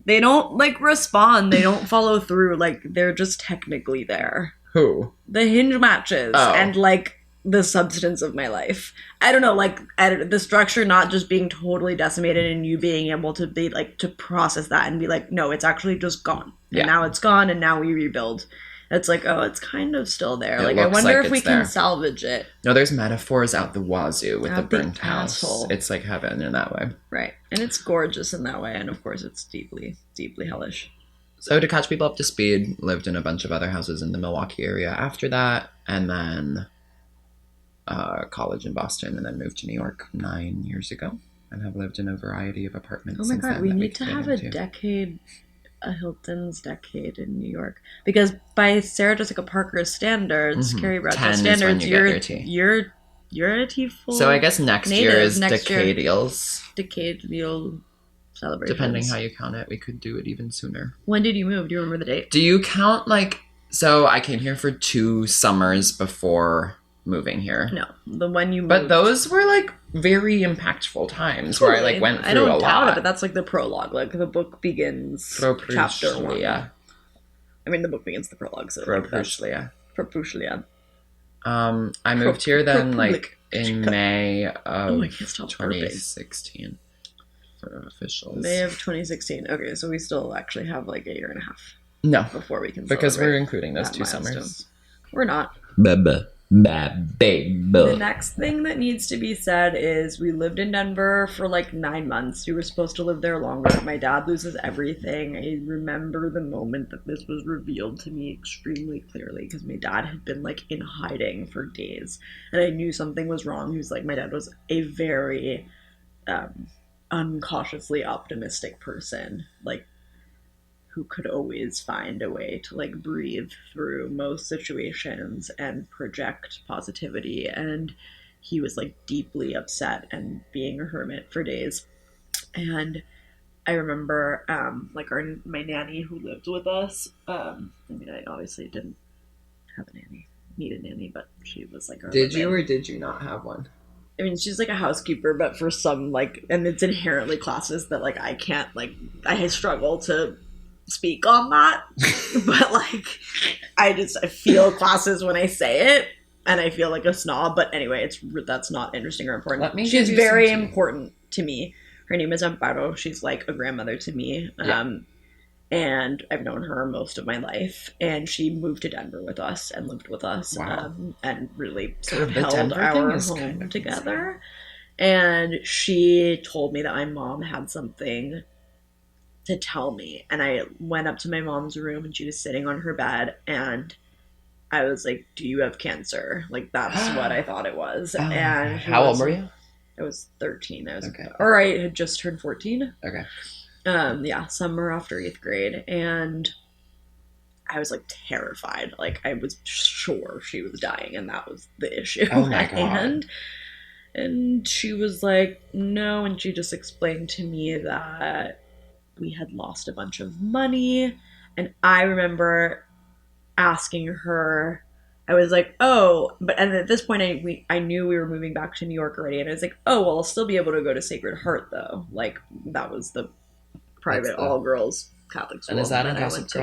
they don't like respond. They don't follow through. Like they're just technically there. Who? The hinge matches Oh. and like the substance of my life. I don't know, like the structure not just being totally decimated and you being able to be like to process that and be like, no, it's actually just gone. And Yeah. now it's gone and now we rebuild. It's like, oh, it's kind of still there. It Like I looks wonder like if we it's can there. salvage it. No, there's metaphors out the wazoo with the Out the burnt house. asshole. It's like heaven in that way. Right. And it's gorgeous in that way. And of course it's deeply, deeply hellish. So to catch people up to speed, lived in a bunch of other houses in the Milwaukee area after that, and then college in Boston, and then moved to New York 9 years ago, and have lived in a variety of apartments. Oh my since God, then we that need to could get have into. a Hilton's decade in New York, because by Sarah Jessica Parker's standards, Mhm. Carrie Bradshaw 10 is when standards, you get your tea. you're a tea full. So I guess next year native is next year. decadials. Decadal celebrations. Depending how you count it, we could do it even sooner. When did you move? Do you remember the date? Do you count like... So I came here for 2 summers before moving here. No, the when you moved. But those were like very impactful times where I like went through I don't a doubt lot. it, but that's like the prologue. Like the book begins chapter 1. Yeah. I mean, the book begins the prologue. So Proprushlia. Proprushlia. I moved here then like in Proprushlia. May of Oh, I can't stop burping. 2016 for officials. May of 2016. Okay, so we still actually have like a year and a half No, before we can because we're celebrate including those that 2 milestone. summers. We're not. The next thing that needs to be said is we lived in Denver for like 9 months. We were supposed to live there longer. My dad loses everything. I remember the moment that this was revealed to me extremely clearly because my dad had been like in hiding for days and I knew something was wrong. He was like, my dad was a very uncautiously optimistic person, like who could always find a way to like breathe through most situations and project positivity. And he was like deeply upset and being a hermit for days. And I remember like my nanny who lived with us, I mean, I obviously didn't have a nanny, need a nanny, but she was like our Did you woman. or did you not have one? I mean, she's like a housekeeper, but for some like, and it's inherently classes that like I can't like, I struggle to speak on that, but like I feel classes when I say it, and I feel like a snob. But anyway, that's not interesting or important. Let me She's give you very some tea. important to me. Her name is Amparo. She's like a grandmother to me. Yeah. And I've known her most of my life, and she moved to Denver with us and lived with us. Wow. And really sort of The held Denver our thing is home kind of together. And she told me that my mom had something to tell me, and I went up to my mom's room and she was sitting on her bed and I was like, do you have cancer? Like that's what I thought it was. And how old were you? I was 13. I was Okay. or I had just turned 14. Okay. Yeah, summer after 8th grade, and I was like terrified. Like I was sure she was dying and that was the issue Oh my at God. hand. And she was like, no, and she just explained to me that we had lost a bunch of money. And I remember asking her, I was like, oh, and at this point I knew we were moving back to New York already. And I was like, oh, well, I'll still be able to go to Sacred Heart though. Like that was the private all girls Catholic school. And is that in I Gossip went to.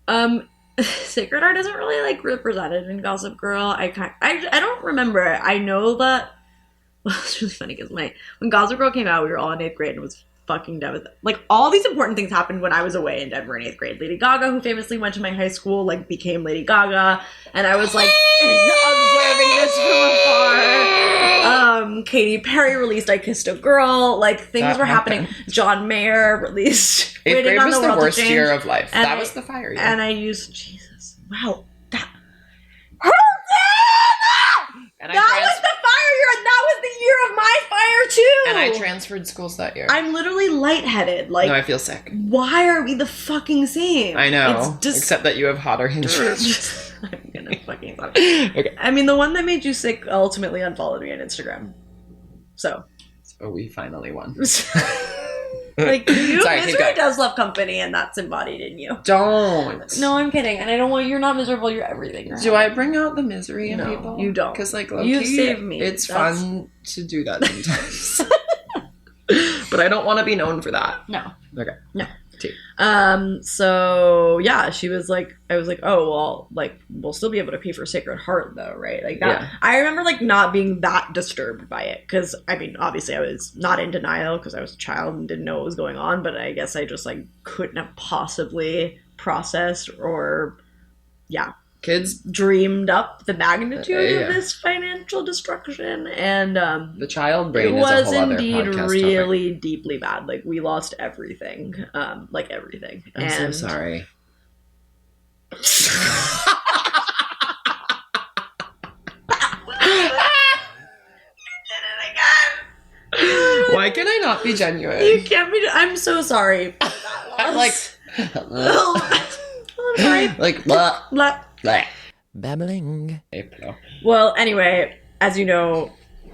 Girl? Sacred Heart isn't really like represented in Gossip Girl. I don't remember it. I know that. Well, it's really funny because when Gossip Girl came out, we were all in 8th grade and it was fucking devastating. Like all these important things happened when I was away in Denver in 8th grade. Lady Gaga, who famously went to my high school, like became Lady Gaga, and I was like observing this from afar. Katy Perry released "I Kissed a Girl." Like things That were happening. happened. John Mayer released 8th "Waiting grade on was the the World to worst Change." year of life. And That I- was the fire year. And I used Jesus. Wow, that. And That was the fire year, and that was the year of my fire too. And I transferred schools that year. I'm literally lightheaded. Like, No, I feel sick. why are we the fucking same? I know. It's just. Except that you have hotter hinges. I'm gonna fucking stop. Okay. I mean, the one that made you sick ultimately unfollowed me on Instagram. So, So we finally won. like, you, Sorry, keep misery going. does love company, and that's embodied in you. Don't. No, I'm kidding, and I don't want. You're not miserable. You're everything. Do I bring out the misery in No, people? you don't. Because like You low-key, save me. It's That's- fun to do that sometimes. But I don't want to be known for that. No. Okay. No. Tea. So yeah, she was like, I was like, oh, well, like, we'll still be able to pay for Sacred Heart though, right? Like that. Yeah. I remember like not being that disturbed by it. Cause I mean, obviously I was not in denial because I was a child and didn't know what was going on, but I guess I just like couldn't have possibly processed or Kids, dreamed up the magnitude Yeah. of this financial destruction. And, the child brain it is a was whole other indeed podcast really deeply bad. Like we lost everything, like everything. topic. I'm so sorry. Why can I not be genuine? You can't be. I'm so sorry. I'm like, I'm sorry. like, blah, Blah. blah. Babbling. April. Well, anyway, as you know,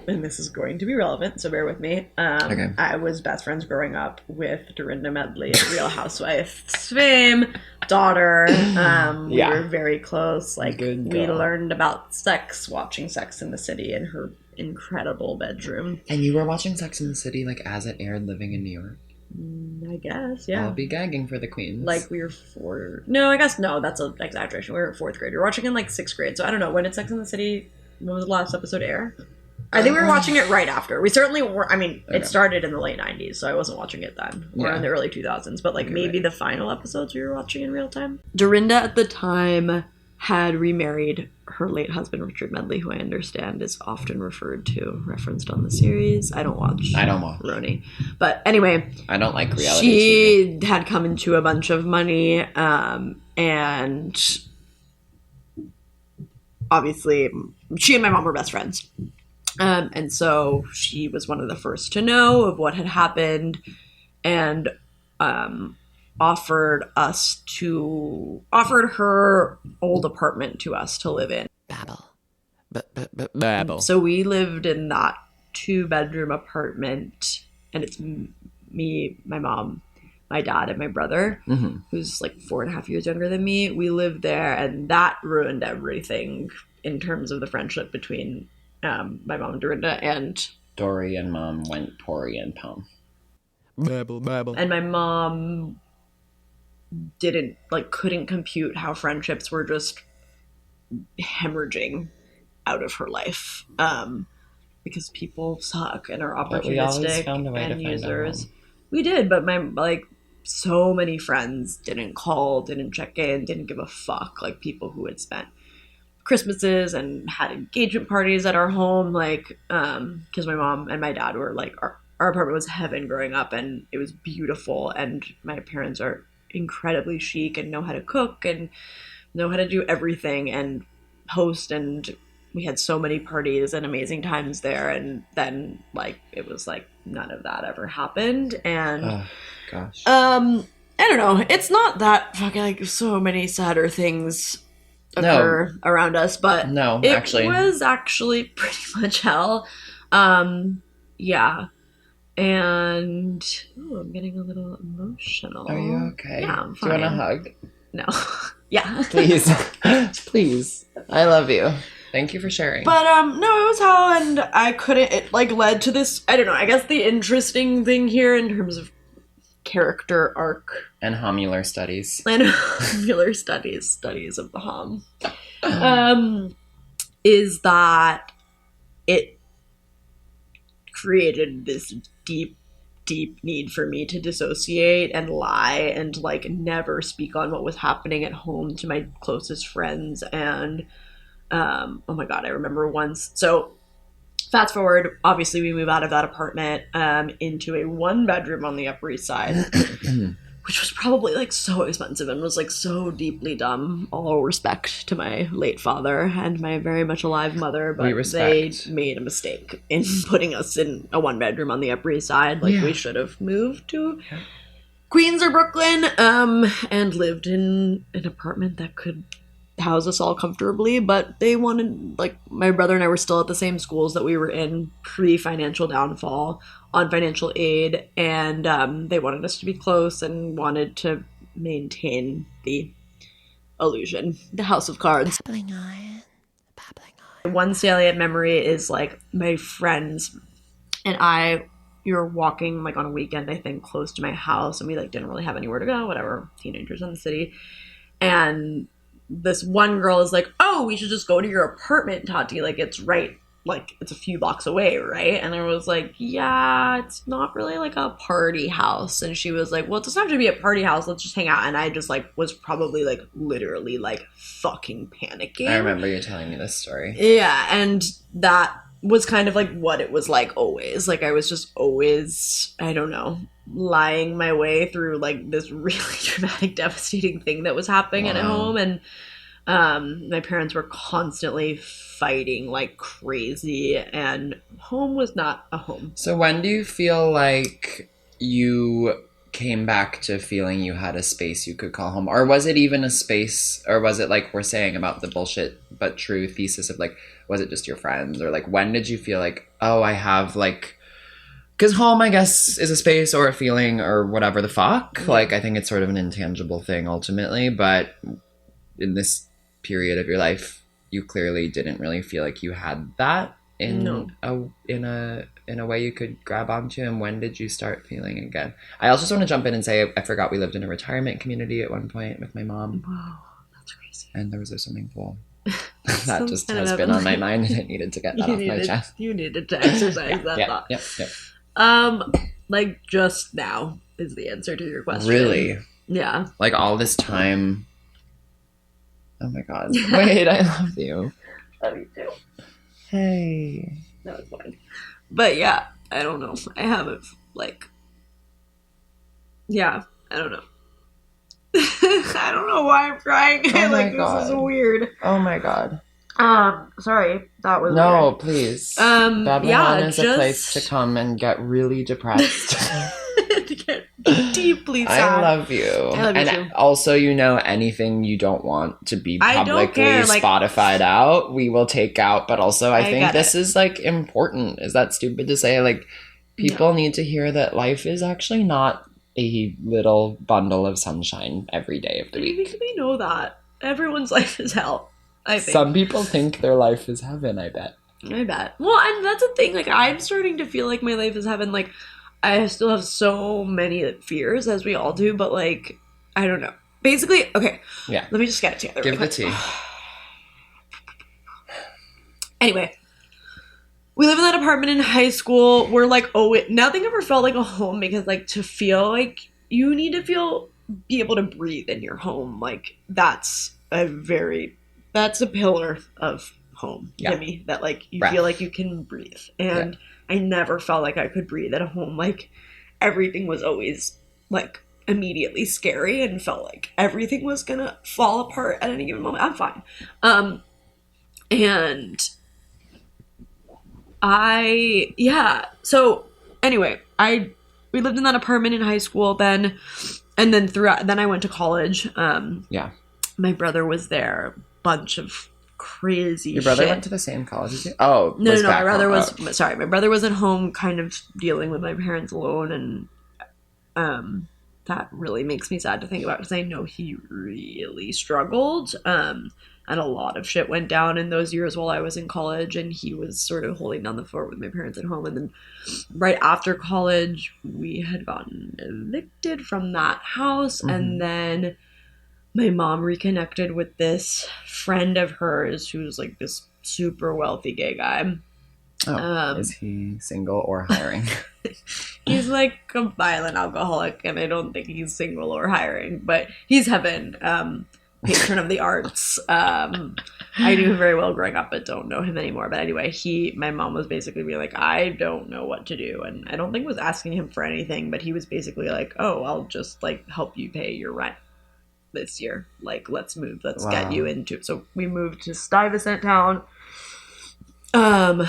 and this is going to be relevant, so bear with me. Okay. I was best friends growing up with Dorinda Medley, Real Housewife fame, daughter. We Yeah. were very close. Like, Good we girl. learned about sex watching Sex in the City in her incredible bedroom. And you were watching Sex in the City, like, as it aired living in New York? I guess, yeah. I'll be gagging for the queens. Like, we were no, I guess no, that's an exaggeration. We were in 4th grade. We were watching in like 6th grade, so I don't know. When did Sex in the City, when was the last episode air? I think we were watching it right after. We certainly were. I mean, Okay. it started in the late 90s, so I wasn't watching it then. Or Yeah. in the early 2000s, but like You're maybe right. the final episodes we were watching in real time. Dorinda at the time had remarried her late husband, Richard Medley, who I understand is often referenced on the series. I don't watch Roni. But anyway, I don't like reality TV. she had come into a bunch of money, and obviously she and my mom were best friends. And so she was one of the first to know of what had happened, and offered her old apartment to us to live in. Babble. Babble. So we lived in that 2-bedroom apartment, and it's me, my mom, my dad, and my brother, who's like 4.5 years younger than me. We lived there, and that ruined everything in terms of the friendship between my mom, Dorinda, and Dory and Mom went Tori and Pom. Babble. and my mom couldn't compute how friendships were just hemorrhaging out of her life, because people suck and are But we always opportunistic found a way to and find our users. home. We did, but so many friends didn't call, didn't check in, didn't give a fuck. Like, people who had spent Christmases and had engagement parties at our home, because my mom and my dad were like, our apartment was heaven growing up, and it was beautiful, and my parents are incredibly chic and know how to cook and know how to do everything and host, and we had so many parties and amazing times there, and then it was like none of that ever happened. And Oh, gosh. I don't know, it's not that fucking so many sadder things occur around us, but No, it actually. was actually pretty much hell. Yeah. And I'm getting a little emotional. Are you okay? Yeah, I'm Do you want a fine. hug? No. Yeah. Please. Please. I love you. Thank you for sharing. But no, it was hell, and I couldn't. It led to this. I don't know. I guess the interesting thing here in terms of character arc And homular studies. and Mueller studies of the hom, is that it created this deep need for me to dissociate and lie and never speak on what was happening at home to my closest friends. And oh my god, I remember once. So fast forward, obviously we move out of that apartment into a 1-bedroom on the Upper East Side, which was probably so expensive and was so deeply dumb. All respect to my late father and my very much alive mother, but they made a mistake in putting us in a 1-bedroom on the Upper East Side. We should have moved to Queens or Brooklyn, and lived in an apartment that could house us all comfortably. But they wanted, my brother and I were still at the same schools that we were in pre-financial downfall, on financial aid, and they wanted us to be close and wanted to maintain the illusion, the house of cards. Babbling on. One salient memory is my friends and I, we were walking on a weekend, I think, close to my house, and we didn't really have anywhere to go, whatever, teenagers in the city. And this one girl is like, oh, we should just go to your apartment, Tati, it's right, it's a few blocks away, right? And I was like, yeah, it's not really a party house. And she was like, well, it doesn't have to be a party house, let's just hang out. And I just was probably literally fucking panicking. I remember you telling me this story. Yeah, and that was kind of what it was always. I was just always, I don't know, lying my way through this really dramatic, devastating thing that was happening at home. And my parents were constantly fighting like crazy, and home was not a home. So when do you feel like you came back to feeling you had a space you could call home? Or was it even a space, or was it like we're saying about the bullshit but true thesis of like, was it just your friends? Or like, when did you feel like, oh, I have like, because home, I guess, is a space or a feeling or whatever the fuck. Yeah. Like, I think it's sort of an intangible thing ultimately, but in this period of your life, you clearly didn't really feel like you had that in a way you could grab onto. And when did you start feeling it again? I also just want to jump in and say I forgot we lived in a retirement community at one point with my mom. Wow, that's crazy. And there was a swimming pool. That Some just kind of has been on my mind, and I needed to get that off my chest. You needed to exercise that thought. Yep. Like just now is the answer to your question. Really? Yeah. Like all this time. Oh my god. Wait, I love you. Love you too. Hey. That was fine. But yeah, I don't know. I haven't like. Yeah, I don't know. I don't know why I'm crying. Oh my like God. This is weird. Oh my god. Sorry, that was No, weird. please. Yeah, Babylon is a just place to come and get really depressed. to get deeply sad. I love you. I love you And too. also, anything you don't want to be I don't publicly care, like- Spotified out, we will take out. But also, I think get this it. is like important. Is that stupid to say? Like, people need to hear that life is actually not a little bundle of sunshine every day of the I week. think we know that everyone's life is hell. I think. Some people think their life is heaven, I bet. I bet. Well, and that's the thing. Like, I'm starting to feel like my life is heaven. Like, I still have so many fears, as we all do, but like, I don't know. Basically, okay. Yeah. Let me just get it together. Give really the quick. tea. Anyway, we live in that apartment in high school. We're like, nothing ever felt like a home, because like to feel like you need to be able to breathe in your home. Like that's a pillar of home Yeah. to me, that like you Breath. feel like you can breathe. And I never felt like I could breathe at home. Like everything was always like immediately scary and felt like everything was gonna fall apart at any given moment. I'm fine. And so anyway, we lived in that apartment in high school then, and then I went to college. My brother was there, a bunch of crazy Your brother shit. went to the same college as you? Oh, No, was my back brother home. was sorry. My brother was at home, kind of dealing with my parents alone, and that really makes me sad to think about, because I know he really struggled. And a lot of shit went down in those years while I was in college, and he was sort of holding down the fort with my parents at home. And then right after college, we had gotten evicted from that house, and then my mom reconnected with this friend of hers who's like this super wealthy gay guy. Oh, is he single or hiring? He's like a violent alcoholic, and I don't think he's single or hiring, but he's heaven. Patron of the arts. I knew him very well growing up, but don't know him anymore. But anyway, my mom was basically being like, I don't know what to do. And I don't think was asking him for anything, but he was basically like, oh, I'll just like help you pay your rent this year. Like, let's move. Let's get you into. So we moved to Stuyvesant Town. And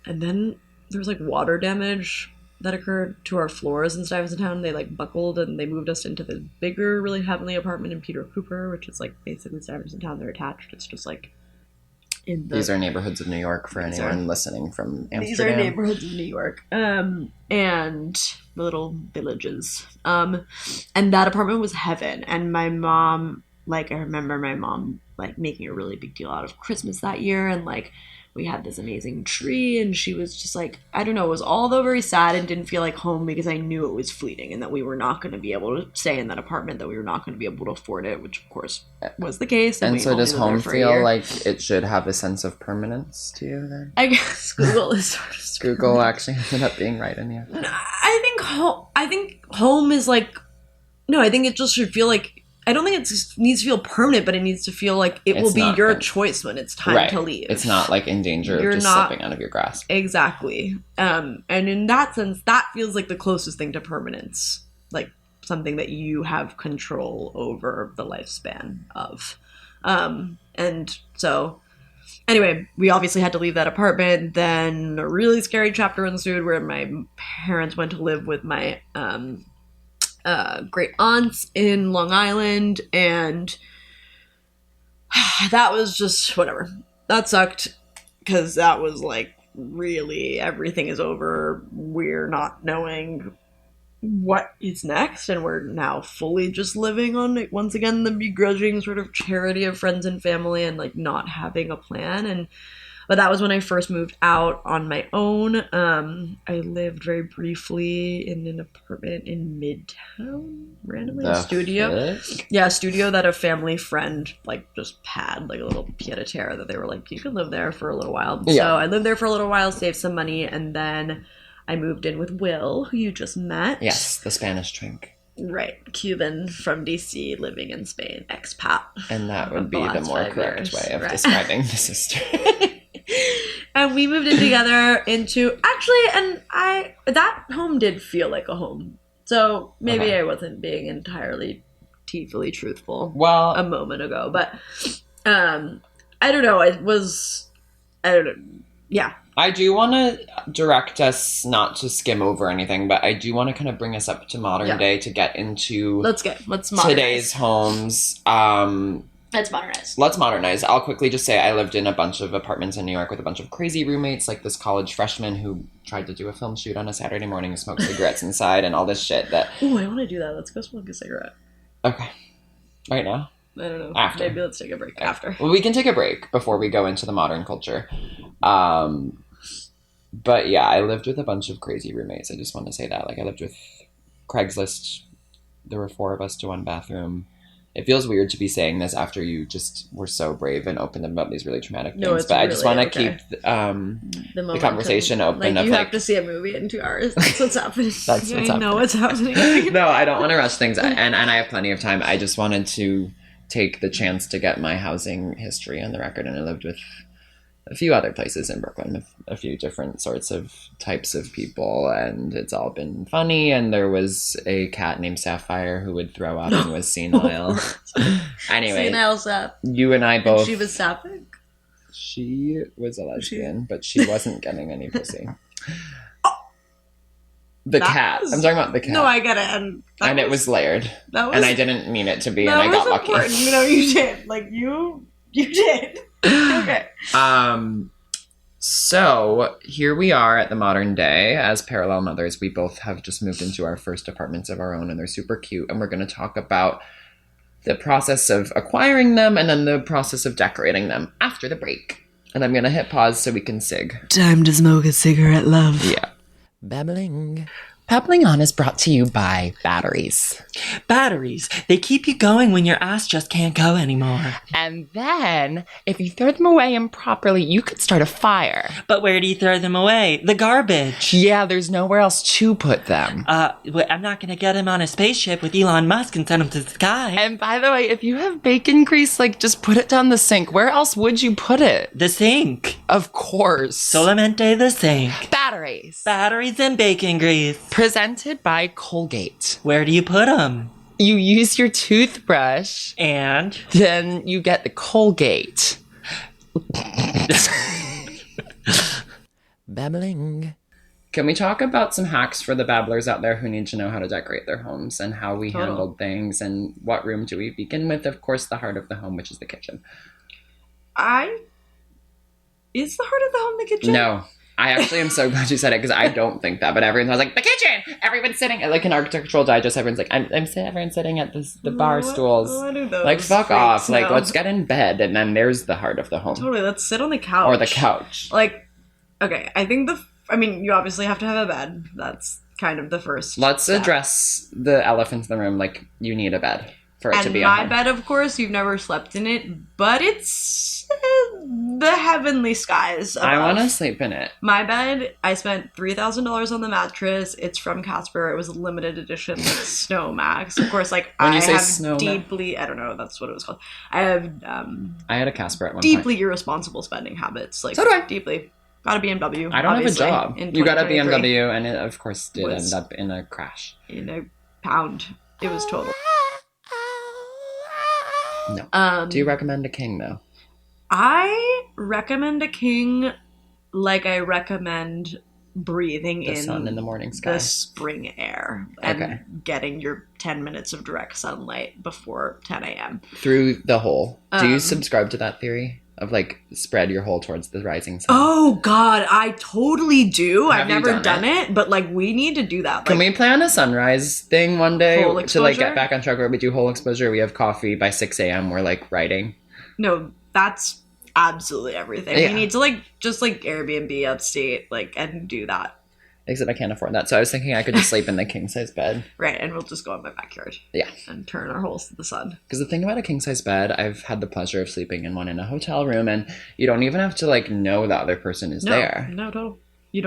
then there was like water damage that occurred to our floors in Stuyvesant Town. They like buckled, and they moved us into the bigger, really heavenly apartment in Peter Cooper, which is like basically Stuyvesant Town. They're attached. It's just like in the... These are neighborhoods of New York for anyone listening from Amsterdam. These are neighborhoods of New York. And the little villages. And that apartment was heaven. And my mom, like, I remember my mom like making a really big deal out of Christmas that year, and like we had this amazing tree, and she was just like, I don't know, it was all though very sad and didn't feel like home, because I knew it was fleeting and that we were not going to be able to stay in that apartment, that we were not going to be able to afford it, which of course was the case. And we so only does lived there home for a feel year. like it should have a sense of permanence to you then? I guess Google is sort of Google actually ended up being right in the end. I think home is like, no, I think it just should feel like, I don't think it needs to feel permanent, but it needs to feel like it will be your choice when it's time to leave. It's not like in danger You're of just not- slipping out of your grasp. Exactly. And in that sense, that feels like the closest thing to permanence, like something that you have control over the lifespan of. And so anyway, we obviously had to leave that apartment. Then a really scary chapter ensued where my parents went to live with my great aunts in Long Island, and that was just whatever. That sucked because that was like really everything is over. We're not knowing what is next, and we're now fully just living on, once again, the begrudging sort of charity of friends and family and like not having a plan. But that was when I first moved out on my own. I lived very briefly in an apartment in Midtown, randomly, a studio. Yeah, a studio that a family friend like just had, like a little pied-a-terre that they were like, you can live there for a little while. Yeah. So I lived there for a little while, saved some money, and then I moved in with Will, who you just met. Yes, the Spanish drink. Right, Cuban from DC, living in Spain, expat. And that would be the more correct way of describing the sister. And we moved in together into, actually, and that home did feel like a home. So maybe I wasn't being entirely tearfully truthful a moment ago. But I don't know. I don't know. Yeah. I do want to direct us not to skim over anything, but I do want to kind of bring us up to modern day to get into let's modernize today's homes. Let's modernize. I'll quickly just say I lived in a bunch of apartments in New York with a bunch of crazy roommates, like this college freshman who tried to do a film shoot on a Saturday morning and smoke cigarettes inside and all this shit that... Ooh, I want to do that. Let's go smoke a cigarette. Okay. Right now? I don't know. After. Maybe let's take a break after. Well, we can take a break before we go into the modern culture. But yeah, I lived with a bunch of crazy roommates. I just want to say that. Like, I lived with Craigslist. There were 4 of us to 1 bathroom. It feels weird to be saying this after you just were so brave and opened about these really traumatic things. But I just want to keep the conversation open. Like, you have to see a movie in 2 hours. That's what's happening. That's what's happening. Know what's happening. No, I don't want to rush things. And I have plenty of time. I just wanted to take the chance to get my housing history on the record. And I lived with a few other places in Brooklyn, a few different sorts of types of people, and it's all been funny. And there was a cat named Sapphire who would throw up and was senile. Anyway, senile sap. You and I both. And she was sapphic? She was a lesbian, but she wasn't getting any pussy. The cat. I'm talking about the cat. No, I get it. And it was layered. And I didn't mean it to be, and I got lucky. You know, you did. Like, you did. Okay. So here we are at the modern day as parallel mothers. We both have just moved into our first apartments of our own, and they're super cute. And we're going to talk about the process of acquiring them and then the process of decorating them after the break. And I'm going to hit pause so we can sig. Time to smoke a cigarette, love. Yeah. Babbling. Babbling On is brought to you by batteries. Batteries. They keep you going when your ass just can't go anymore. And then, if you throw them away improperly, you could start a fire. But where do you throw them away? The garbage. Yeah, there's nowhere else to put them. I'm not gonna get him on a spaceship with Elon Musk and send him to the sky. And by the way, if you have bacon grease, like, just put it down the sink. Where else would you put it? The sink. Of course. Solamente the sink. Batteries. Batteries and bacon grease. Presented by Colgate. Where do you put them? You use your toothbrush. And? Then you get the Colgate. Babbling. Can we talk about some hacks for the babblers out there who need to know how to decorate their homes and how we handled things and what room do we begin with? Of course, the heart of the home, which is the kitchen. Is the heart of the home the kitchen? No. I actually am so glad you said it because I don't think that, but everyone's like, the kitchen! Everyone's sitting at, like, an architectural digest, everyone's like, everyone's sitting at the bar stools. What are those? Like, fuck off. Like, let's get in bed, and then there's the heart of the home. Totally, let's sit on the couch. Or the couch. Like, okay, I think you obviously have to have a bed. That's kind of the first Let's step. Address the elephant in the room. Like, you need a bed for it to be a home. And my bed, of course, you've never slept in it, but it's the heavenly skies above. I want to sleep in it. My bed, I spent $3,000 on the mattress. It's from Casper. It was a limited edition, like, Snow Max. Of course, like, I don't know, that's what it was called. I had a Casper at one deeply irresponsible spending habits. Like, so do I. Deeply. Got a BMW. I don't have a job. You got a BMW, and it, of course, did end up in a crash. In a pound. It was total. No. Do you recommend a king, though? I recommend a king like I recommend breathing The in sun in the morning sky. the spring air and Okay. getting your 10 minutes of direct sunlight before 10 a.m. Through the hole. Do you Um, subscribe to that theory of like spread your hole towards the rising sun? Oh God, I totally do. Have I've you never done done it, but like we need to do that. Can Like, we plan a sunrise thing one day Whole to like exposure? get back on track where we do whole exposure? We have coffee by 6 a.m. We're like writing. no, that's absolutely everything. Yeah. We need to like just like Airbnb upstate, like, and do that. Except I can't afford that. So I was thinking I could just sleep in the king size bed. Right, and we'll just go in my backyard. Yeah. And turn our holes to the sun. Because the thing about a king size bed, I've had the pleasure of sleeping in one in a hotel room, and you don't even have to like know the other person is there. No, total. You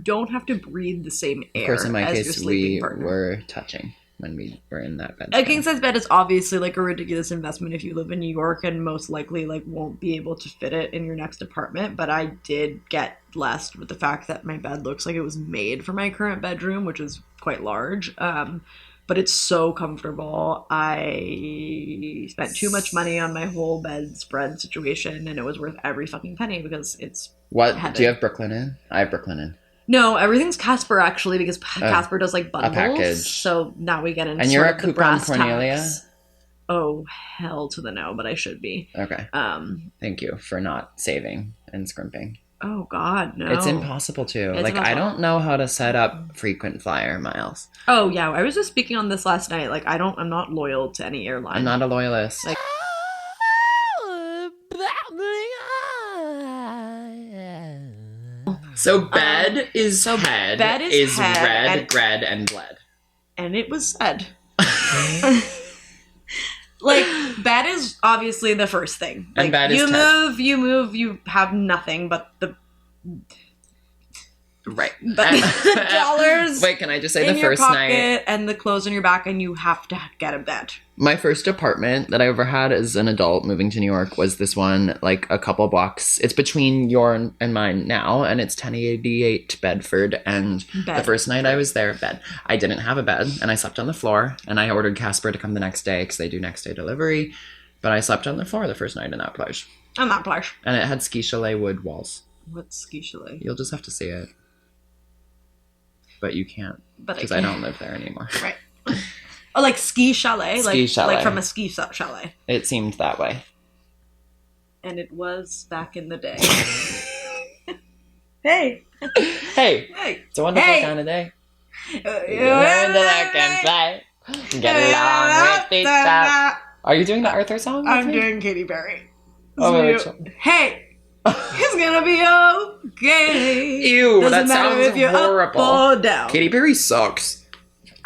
don't have to breathe the same air. Of course, in my as your case, sleeping we partner. were touching when we were in that bed. A king size bed is obviously like a ridiculous investment if you live in New York and most likely like won't be able to fit it in your next apartment. But I did get blessed with the fact that my bed looks like it was made for my current bedroom, which is quite large. But it's so comfortable. I spent too much money on my whole bedspread situation, and it was worth every fucking penny because it's What? heaven. Do you have Brooklinen? I have Brooklinen. No, everything's Casper actually because Casper does like bundles. package. So now we get into And you're sort a of the coupon brass Cornelia? tacks. Oh hell to the no, but I should be. Okay. Thank you for not saving and scrimping. Oh God, no. It's impossible to. It's like, I impossible. don't know how to set up frequent flyer miles. Oh yeah, I was just speaking on this last night. Like I'm not loyal to any airline. I'm not a loyalist. Like- So bed is head. bed is head red, and- bread, and bled. And it was said. Like bed is obviously the first thing. Like, And bed is you Ted. move, you have nothing but the Right. but the dollars Wait, can I just say in the your first pocket night? and the clothes on your back, and you have to get a bed. My first apartment that I ever had as an adult moving to New York was this one, like a couple blocks. It's between your and mine now, and it's 1088 Bedford. And Bed. the first night I was there, bed. I didn't have a bed, and I slept on the floor. And I ordered Casper to come the next day because they do next day delivery. But I slept on the floor the first night in that place, On that plush. and it had ski chalet wood walls. What's ski chalet? You'll just have to see it, but you can't But because I don't live there anymore. Right. Oh, like ski chalet, Ski chalet. like from a ski chalet. It seemed that way. And it was back in the day. Hey, Hey, hey, it's a wonderful Hey. kind of day. you Learn to look and play. Get along with each other. Are you doing the Arthur song? with I'm me? doing Katy Perry. Oh, So wait, you- hey, it's gonna be okay. Ew, Doesn't that matter sounds if you're horrible. up or down. Katy Perry sucks.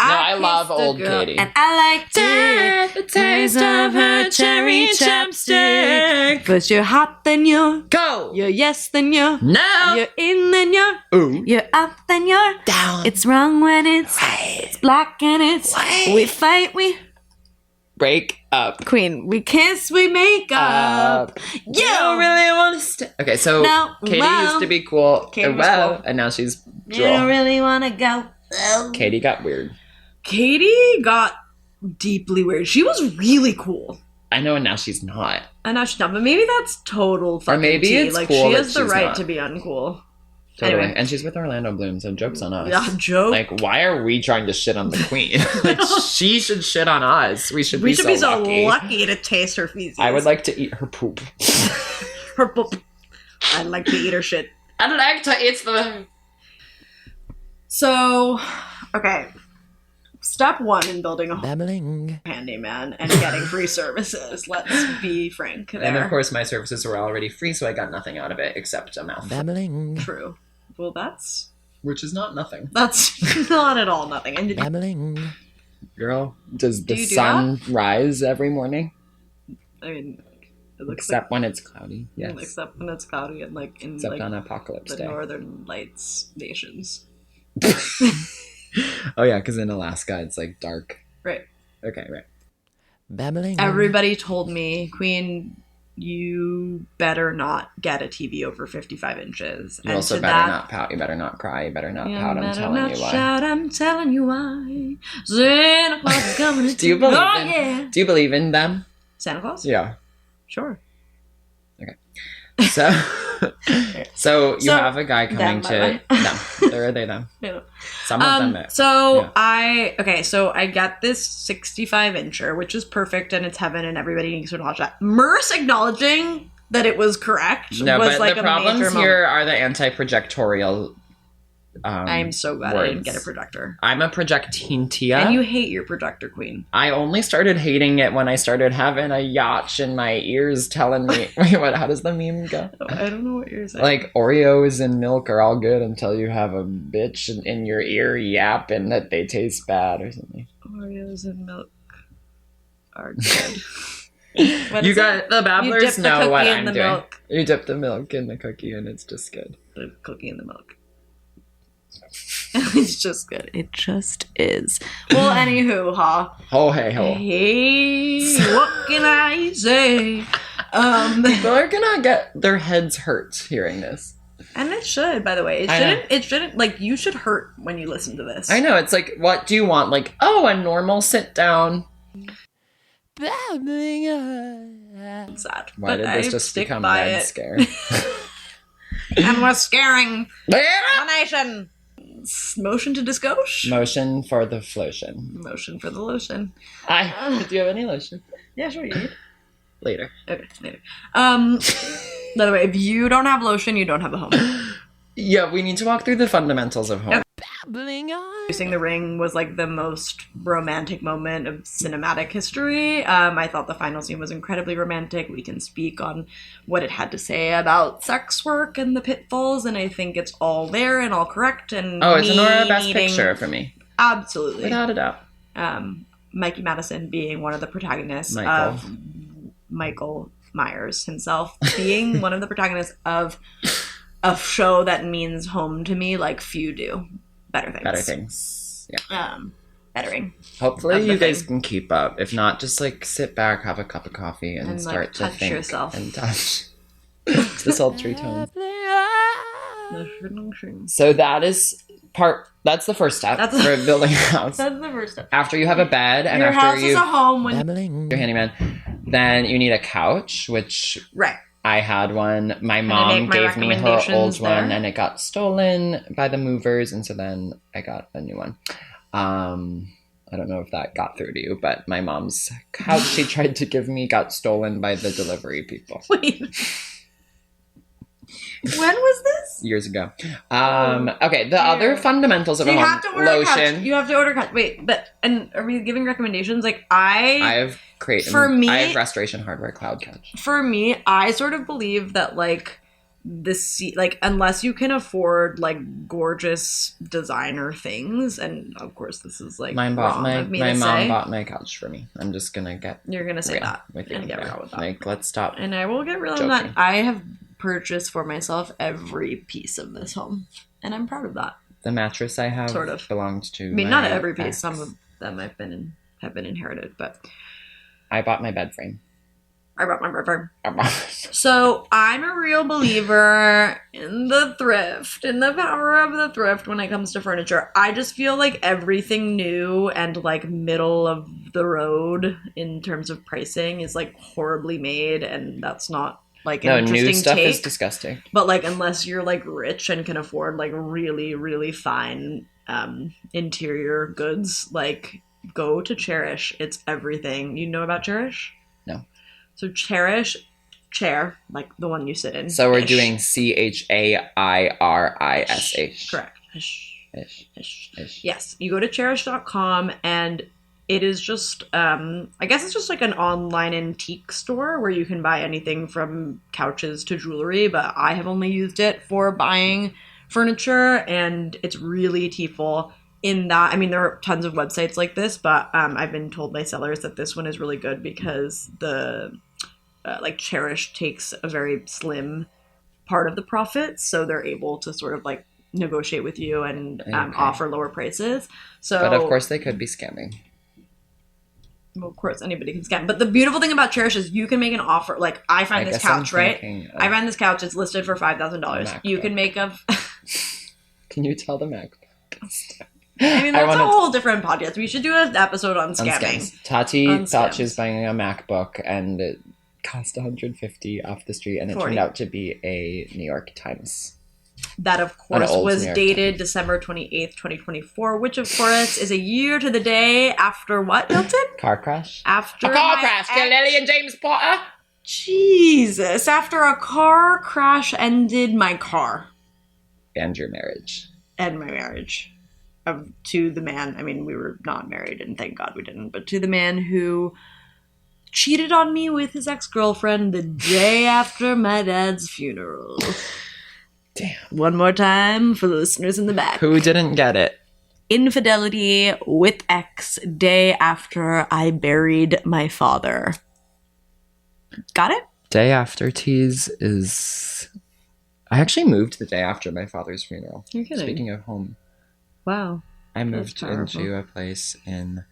I love kissed a old girl Katy. And I like The taste of her cherry chapstick. But you're hot, then you're Go! yes, then you're No! in, then Ooh. you're up, then you're Down. It's wrong when it's black and it's White. we fight, we Break up. queen, we kiss, we make up. You don't really want to stay. Okay, so No, Katie well, used to be cool. Katie was well, cool. and now she's You don't droll. really want to go. Katie got weird. Katie got deeply weird. She was really cool. I know, and now she's not. And now she's not, but maybe that's total fucking maybe tea. it's like cool she that has the she's right not. to be uncool. Totally. Anyway. And she's with Orlando Bloom, so joke's on us. Yeah, joke. Like, why are we trying to shit on the queen? Like, she should shit on us. We should be so lucky. to taste her feces. I would like to eat her poop. her poop. I'd like to eat her shit. I'd like to eat the... So, okay. Step one in building a Babbling. handyman and getting free services. Let's be frank there. And of course, my services were already free, so I got nothing out of it except a mouth. Babbling. True. Well, that's Which is not nothing. not at all nothing. And Babbling. Girl, does the Do you do sun rise every morning? I mean, it looks Except when it's cloudy. like, Yes. except when it's cloudy and like in Except like on Apocalypse the Day. Northern Lights nations. Oh yeah, because in Alaska it's like dark. Right. Okay, right. Babbling. Everybody told me, Queen, you better not get a TV over 55 inches. You also better not pout. You better not cry. You better not pout. I'm telling you why. Shout, I'm telling you why. Santa Claus is coming to Do you believe oh, in? yeah. Do you believe in them? Santa Claus? Yeah. Sure. So, so you So, have a guy coming them, to by the them. There are they them. Yeah. Some of them. So Yeah. I got this 65 incher, which is perfect and it's heaven and everybody needs to acknowledge that. Merce acknowledging that it was correct No, was but like the a major problems moment. here are the anti-projectorial. I'm so glad I didn't get a projector. I'm a projectintia. And you hate your projector queen. I only started hating it when I started having a yacht in my ears telling me, wait, what? How does the meme go? I don't know what you're saying. Like, Oreos and milk are all good until you have a bitch in your ear yapping that they taste bad or something. Oreos and milk are good. You got the babblers dip the know cookie what in I'm the doing. milk. You dip the milk in the cookie and it's just good. The cookie in the milk. It's just good. It just is. Well, anywho, Ho hey ho. Hey, what can I say? People are gonna get their heads hurt hearing this. And it should, by the way. It shouldn't, like, you should hurt when you listen to this. I know, it's like, what do you want? Like, oh, a normal sit down. It's sad. Why but did I this just stick become by Red it. Scare? And we're scaring the nation. Motion to discoche? Motion for the flotion. Motion for the lotion. Do you have any lotion? Yeah, sure, you need. Later. Okay, later. By the way, if you don't have lotion, you don't have a home. Yeah, we need to walk through the fundamentals of home. Using the ring was like the most romantic moment of cinematic history. I thought the final scene was incredibly romantic. We can speak on what it had to say about sex work and the pitfalls, and I think it's all there and all correct. And Oh, it's an Aurora Best Picture for me. Absolutely. Without a doubt. Mikey Madison being one of the protagonists Michael. of Michael Myers himself being one of the protagonists of a show that means home to me like few do. Better Things. Yeah. Bettering. Hopefully Of the you guys thing. can keep up. If not, just like sit back, have a cup of coffee, and And, like, start to touch think yourself. and touch. The sultry tones. That's So that is that's the first step That's- for building a house. the first step. After you have a bed and Your after house you is a home when your handyman, then you need a couch, which right. I had one. My I mom make my gave me her recommendations old one there? and it got stolen by the movers, and so then I got a new one. I don't know if that got through to you, but my mom's couch she tried to give me got stolen by the delivery people Wait. When was this? years ago. Okay, the other fundamentals of So a you home: have to order a couch. lotion. You have to order a couch. Wait, and are we giving recommendations? Like I have For me- I have Restoration Hardware Cloud Couch. for me, I sort of believe that like like unless you can afford like gorgeous designer things, and of course this is like My wrong of me mom to say. bought my couch for me. I'm just gonna get You're gonna say real that with you. and get Yeah. real with that. Like, let's stop. And I will get real on that. Joking. I have purchased for myself every piece of this home, and I'm proud of that. The mattress I have Sort of. belongs to. I mean, not my every piece. ex. Some of them have been inherited, but I bought my bed frame. I brought my river. I bought- So I'm a real believer in the thrift, in the power of the thrift when it comes to furniture. I just feel like everything new and like middle of the road in terms of pricing is like horribly made, and that's not like an No, interesting new stuff take. is disgusting. But like unless you're like rich and can afford like really, really fine interior goods, like go to Cherish. It's everything. You know about Cherish? No. So Cherish, chair, like the one you sit in. So we're Ish. doing CHAIRISH. Correct. Ish. Ish. Ish. Ish. Yes, you go to cherish.com and it is just, I guess it's just like an online antique store where you can buy anything from couches to jewelry, but I have only used it for buying furniture, and it's really tearful in that. I mean, there are tons of websites like this, but I've been told by sellers that this one is really good because the, like Cherish takes a very slim part of the profits, so they're able to sort of like negotiate with you and Okay. offer lower prices. So, But of course they could be scamming. well, of course, anybody can scam. But the beautiful thing about Cherish is you can make an offer. Like, I find this guess I'm couch, right? thinking of- I find this couch. It's listed for $5,000. You MacBook. can make a. Can you tell the Mac? I mean, that's wanna a whole different podcast. We should do an episode on on scamming. scams. Tati On thought scams. she was buying a MacBook, and cost 150 off the street, and it 40. turned out to be a New York Times. That, of course, old was New York dated December 28th, 2024, which, of course, is a year to the day after what, Milton? Car crash? After A car my crash to ex- Lily and James Potter? Jesus. After a car crash ended my car And your marriage. and my marriage. To the man, I mean, we were not married, and thank God we didn't, but to the man who cheated on me with his ex-girlfriend the day after my dad's funeral. Damn. One more time for the listeners in the back. Who didn't get it? Infidelity with ex day after I buried my father. Got it? Day after tease is... I actually moved the day after my father's funeral. You're kidding. Speaking of home. Wow. I moved powerful. into a place in...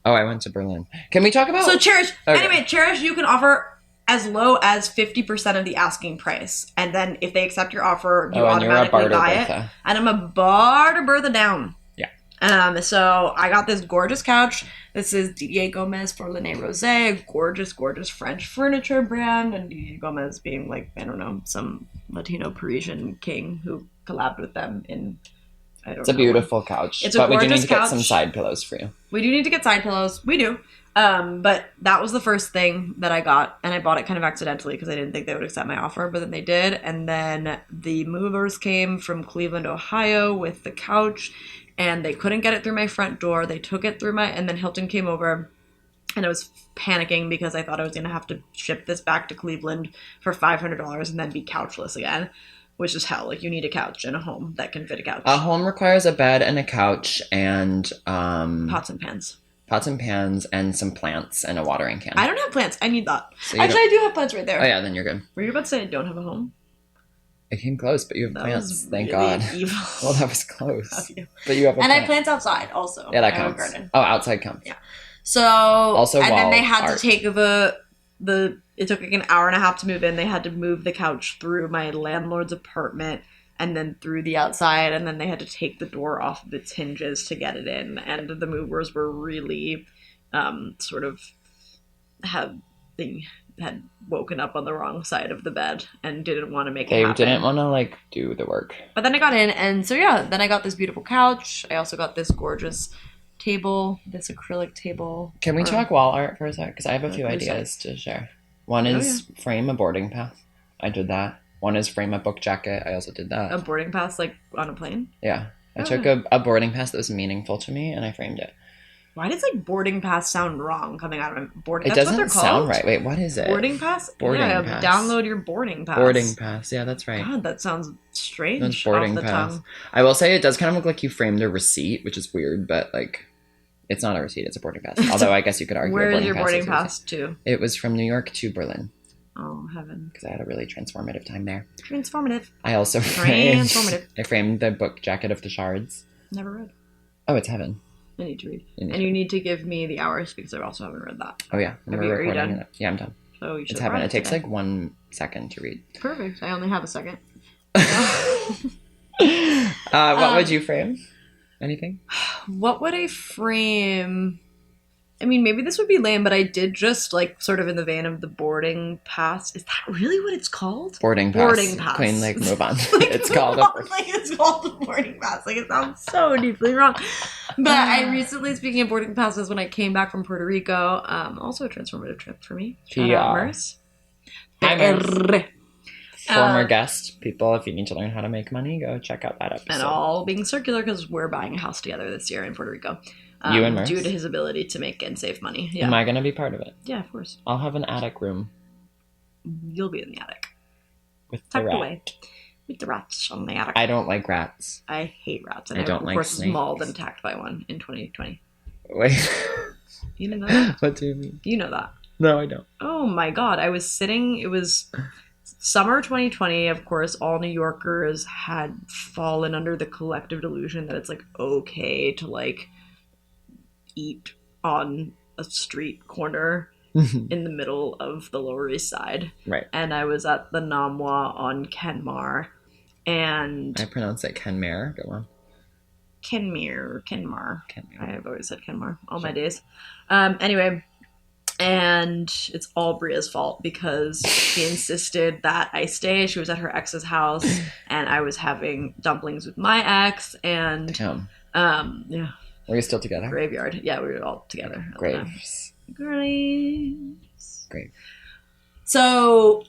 Oh, I went to Berlin. Can we talk about... So Cherish, Okay. anyway, Cherish, you can offer as low as 50% of the asking price. And then if they accept your offer, you and you're a automatically barter buy it. Bertha. And I'm a barter Bertha down. Yeah. So I got this gorgeous couch. This is Didier Gomez for Lene Rosé, a gorgeous, gorgeous French furniture brand. And Didier Gomez being like, I don't know, some Latino Parisian king who collabed with them in... It's a beautiful couch. It's a but we do need gorgeous to get couch. some side pillows for you. We do need to get side pillows. We do. But that was the first thing that I got, and I bought it kind of accidentally because I didn't think they would accept my offer, but then they did. And then the movers came from Cleveland, Ohio with the couch, and they couldn't get it through my front door. They took it through and then Hilton came over, and I was panicking because I thought I was going to have to ship this back to Cleveland for $500 and then be couchless again. Which is hell. Like, you need a couch and a home that can fit a couch. A home requires a bed and a couch and Pots and pans. pots and pans and some plants and a watering can. I don't have plants. I need that. So you Actually, I do have plants right there. Oh yeah, then you're good. Were you about to say I don't have a home? It came close, but you have That plants. was Thank really God. evil. Well, that was close. Of you. But you have a And I plant. have plants outside also. Yeah, that I have a counts. garden. Oh, outside counts. Yeah. So and then wall they had art. to take the it took like an hour and a half to move in. They had to move the couch through my landlord's apartment and then through the outside, and then they had to take the door off of its hinges to get it in. And the movers were really sort of had woken up on the wrong side of the bed and didn't want to make it They happen. didn't want to do the work. But then I got in, and so yeah, then I got this beautiful couch. I also got this gorgeous table, this acrylic table. Can we talk wall art for a sec? Because I have a few for a sec. ideas to share. One is frame a boarding pass. I did that. One is frame a book jacket. I also did that. A boarding pass, like on a plane? Yeah. I Oh. took a boarding pass that was meaningful to me and I framed it. Why does boarding pass sound wrong coming out of it? It That's what they're doesn't called? sound right. Wait, what is it? Boarding pass? Boarding yeah, pass. Download your boarding pass. Boarding pass. Yeah, that's right. God, that sounds strange. That's boarding off the pass. tongue. I will say it does kind of look like you framed a receipt, which is weird, but it's not a receipt, it's a boarding pass. Although I guess you could argue Where a is your boarding is a pass receipt. to? It was from New York to Berlin Oh, heaven. because I had a really transformative time there. Transformative. I also framed, Transformative. I framed the book Jacket of the Shards. Never read. Oh, it's heaven. I need to read. You need And you need to give me the hours because I also haven't read that. Oh yeah, and Have we're you- are you recording done? it. Yeah, I'm done. So you should It's have heaven. read It takes today. 1 second to read. Perfect. I only have a second. What would you frame? Anything? What would I frame? I mean, maybe this would be lame, but I did just sort of in the vein of the boarding pass. Is that really what it's called? Boarding pass. Boarding pass. Queen, move on. It's called a it's called the boarding pass. It sounds so deeply wrong. But I recently, speaking of boarding passes, when I came back from Puerto Rico, also a transformative trip for me. Shout out PR. Merce. Hi, Merce. Former Uh, guest. People, if you need to learn how to make money, go check out that episode. And all being circular because we're buying a house together this year in Puerto Rico. You and Merce? Due to his ability to make and save money. Yeah. Am I going to be part of it? Yeah, of course. I'll have an attic room You'll be in the attic. with the Tucked rat. away. With the rats on the attic. I don't like rats. I hate rats. And I don't of like course, was snakes. mauled and attacked by one in 2020. Wait. You didn't know that? What do you mean? You know that. No, I don't. Oh my god. I was sitting, it was summer 2020. Of course, all New Yorkers had fallen under the collective delusion that it's okay to eat on a street corner in the middle of the Lower East Side. Right. And I was at the Namwa on Kenmar. And I pronounce it Kenmare. Go on. Kenmar. Kenmare. I've always said Kenmar all my days. Anyway, And it's all Bria's fault because she insisted that I stay. She was at her ex's house, and I was having dumplings with my ex, and Damn. yeah, Were you still together? graveyard. Yeah, we were all together. at the time. Graves. Graves. Great. So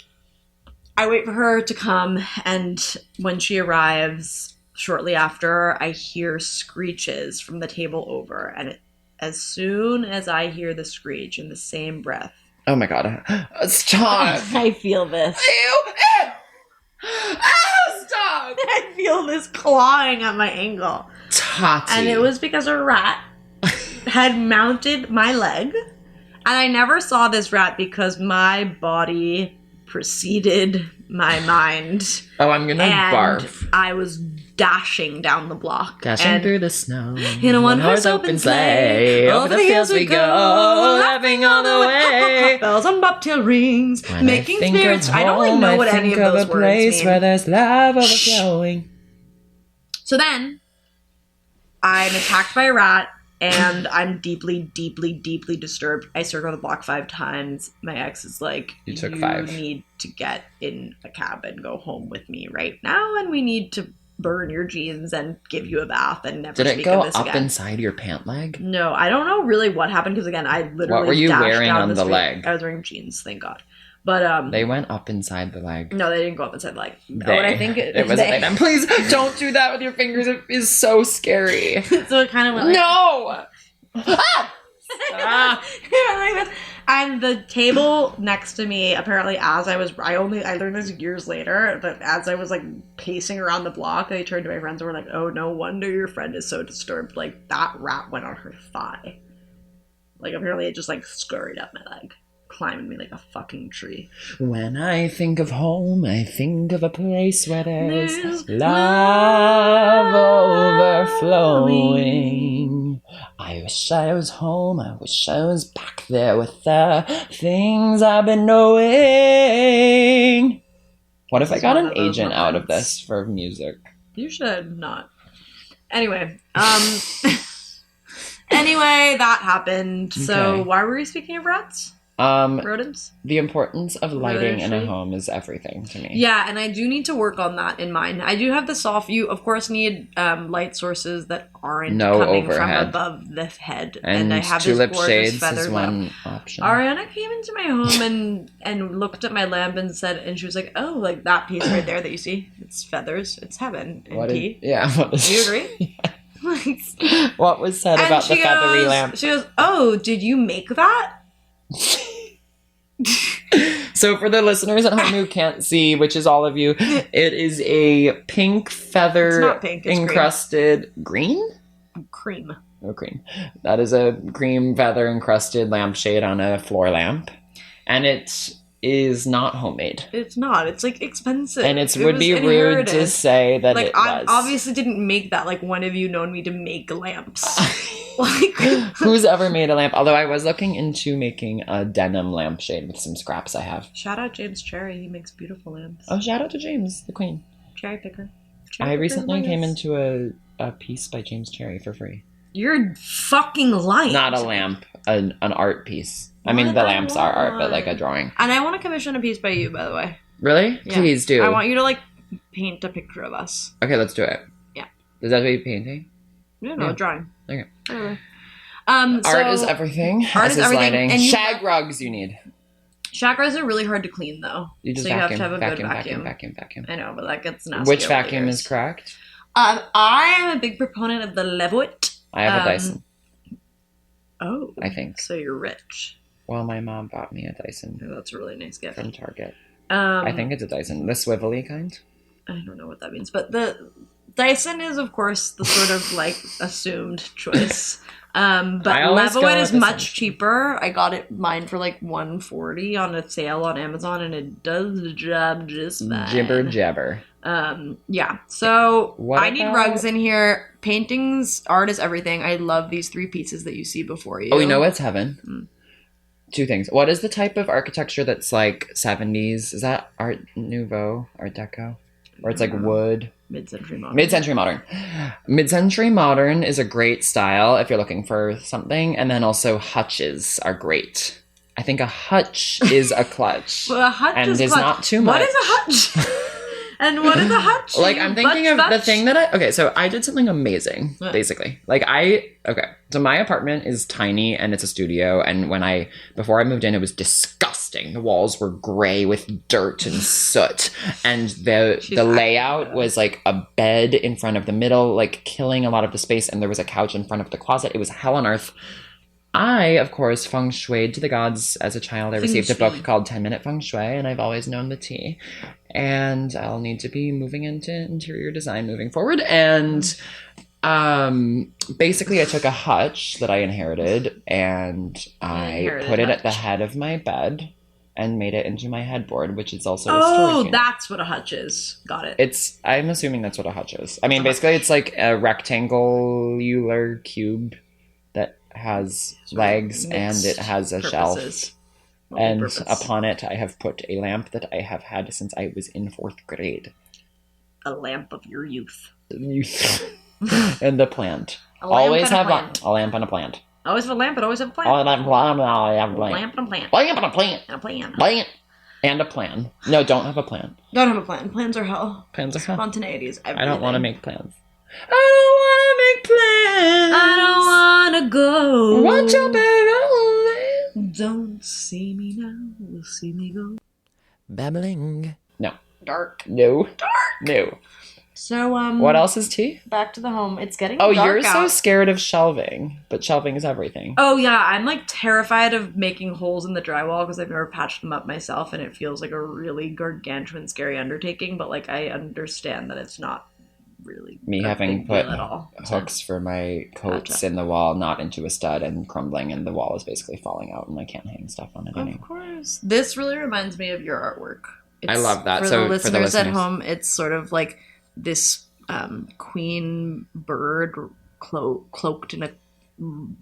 I wait for her to come, and when she arrives, shortly after, I hear screeches from the table over, and as soon as I hear the screech in the same breath, Oh my god. Stop. I feel this. Ew. Ew. Ah, stop. I feel this clawing at my ankle. Tati. And it was because a rat had mounted my leg. And I never saw this rat because my body preceded my mind. Oh, I'm gonna And barf. I was dashing down the block. Dashing and through the snow. in a one-horse open sleigh, Over the fields we go, laughing all the way. bells on bobtail rings, When making I think spirits. of I don't really home, know what I any of think those a words place mean. where there's love overflowing. So then, I'm attacked by a rat, and I'm deeply, deeply, deeply disturbed. I circle the block 5 times. My ex is like, You took 5. need to get in a cab and go home with me right now, and we need to burn your jeans and give you a bath and never Did it speak go of this up again. inside your pant leg? No, I don't know really what happened, because again, I literally What were you dashed wearing down on the street. leg? I was wearing jeans, thank God. But They went up inside the leg. no, they didn't go up inside the leg. They. What I think It wasn't like that. Please don't do that with your fingers. It is so scary. So it kind of went like, No! Ah! Ah. like this. And the table next to me, apparently, as I learned this years later, but as I was like pacing around the block, I turned to my friends and were like, "Oh, no wonder your friend is so disturbed. Like that rat went on her thigh. Like apparently it just like scurried up my leg, climbing me like a fucking tree." When I think of home, I think of a place where there's There's love love overflowing. I wish I was home. I wish I was back there with the things I've been knowing. What if This I is got one an of those agent out of moments. this for music? You should not. Anyway, anyway, that happened. So Okay. why were we speaking of rats? Rodents? The importance of lighting in a Really? home is everything to me. Yeah, and I do need to work on that in mine. I do have the soft. You, of course, need light sources that aren't No coming overhead. from above the head. And I have tulip this gorgeous shades feathered is lamp. one option. Ariana came into my home and looked at my lamp and said, and she was like, "Oh, like that piece right there that you see, it's feathers, it's heaven." And What tea. What is, Do you agree? Like, What was said and about the she feathery goes- lamp? She goes, "Oh, did you make that?" So for the listeners at home who can't see, which is all of you, it is a pink feather It's not pink, it's encrusted green? Cream. Oh, cream. That is a cream feather encrusted lampshade on a floor lamp. And it is not homemade. It's not. It's like expensive. And it It would was be rude inherited. to say that Like it I was. obviously didn't make that. Like one of you known me to make lamps. Like Who's ever made a lamp? Although I was looking into making a denim lampshade with some scraps I have. shout out James Cherry. He makes beautiful lamps. Oh, shout out to James, the queen. Cherry picker. I recently came into a piece by James Cherry for free. You're fucking lying. Not a lamp, an art piece. I mean, What the I lamps are art, but want. like a drawing. And I want to commission a piece by you, by the way. Really? Yeah. Please do. I want you to like paint a picture of us. Okay, let's do it. Yeah. Does that have to be painting? No, Yeah. drawing. Okay. Whatever. Art So, is everything. art As is everything, lighting. and you- Shag rugs you need. chakras are really hard to clean though. You just so you have vacuum, to have a vacuum, good vacuum, vacuum. vacuum, vacuum. I know, but that gets nasty. Which over the vacuum years. is correct? I am a big proponent of the Levoit. I have a Dyson, Oh. I think. So you're rich. Well, my mom bought me a Dyson Oh, that's a really nice gift. from Target. I I think it's a Dyson. The swivelly kind. I don't know what that means, but the Dyson is, of course, the sort of like assumed choice. But I always go Levoit is with much assumption. cheaper. I got it mine for like $140 on a sale on Amazon, and it does the job just fine. Jibber jabber. Yeah. So What I need about- rugs in here. Paintings, art is everything. I love these 3 pieces that you see before you. Oh, you know what's heaven? Mm. 2 things. What is the type of architecture that's like 70s? Is that Art Nouveau, Art Deco? Or it's like wood? Mid-century modern. Mid-century modern. Mid-century modern is a great style if you're looking for something. And then also hutches are great. I think a hutch is a clutch. Well, a hutch and is is clutch. not too much. What is a hutch? And what is a hutch? Like, I'm thinking of the thing that okay, so I did something amazing, What? basically. Like, so my apartment is tiny and it's a studio, and before I moved in, it was disgusting. The walls were gray with dirt and soot, and the layout was like a bed in front of the middle, like killing a lot of the space, and there was a couch in front of the closet. It was hell on earth. I, of course, feng shuied to the gods as a child. I received a book called 10-Minute Feng Shui, and I've always known the tea. And I'll need to be moving into interior design moving forward. And basically, I took a hutch that I inherited, and I put it at the head of my bed and made it into my headboard, which is also a storage unit. That's what a hutch is. Got it. I'm assuming that's what a hutch is. I mean, basically, it's like a rectangular cube that has legs and it has a shelf. And upon it, I have put a lamp that I have had since I was in 4th grade. A lamp of your youth. And the plant. Always have a lamp and a plant. Always have a lamp and always have a plant. I have a plant. Lamp and a plant. Lamp and a plant. And a plant. Plant. And a plan. No, don't have a plan. Don't have a plan. Plans are hell. Plans are hell. Spontaneity is everything. I don't want to make plans. I don't want to make plans. I don't want to go. Watch your barrel. Don't see me now. You'll see me go. Babbling. No. Dark. No. No. So, what else is tea? Back to the home. It's getting dark dark so scared of shelving, but shelving is everything. Oh, yeah. I'm, like, terrified of making holes in the drywall because I've never patched them up myself, and it feels like a really gargantuan, scary undertaking, but, like, I understand that it's not really me having put all hooks for my coats in the wall, not into a stud, and crumbling, and the wall is basically falling out, and I can't hang stuff on it anymore. Of course. This really reminds me of your artwork. I love that. For the listeners at home, it's sort of like this queen bird cloaked in a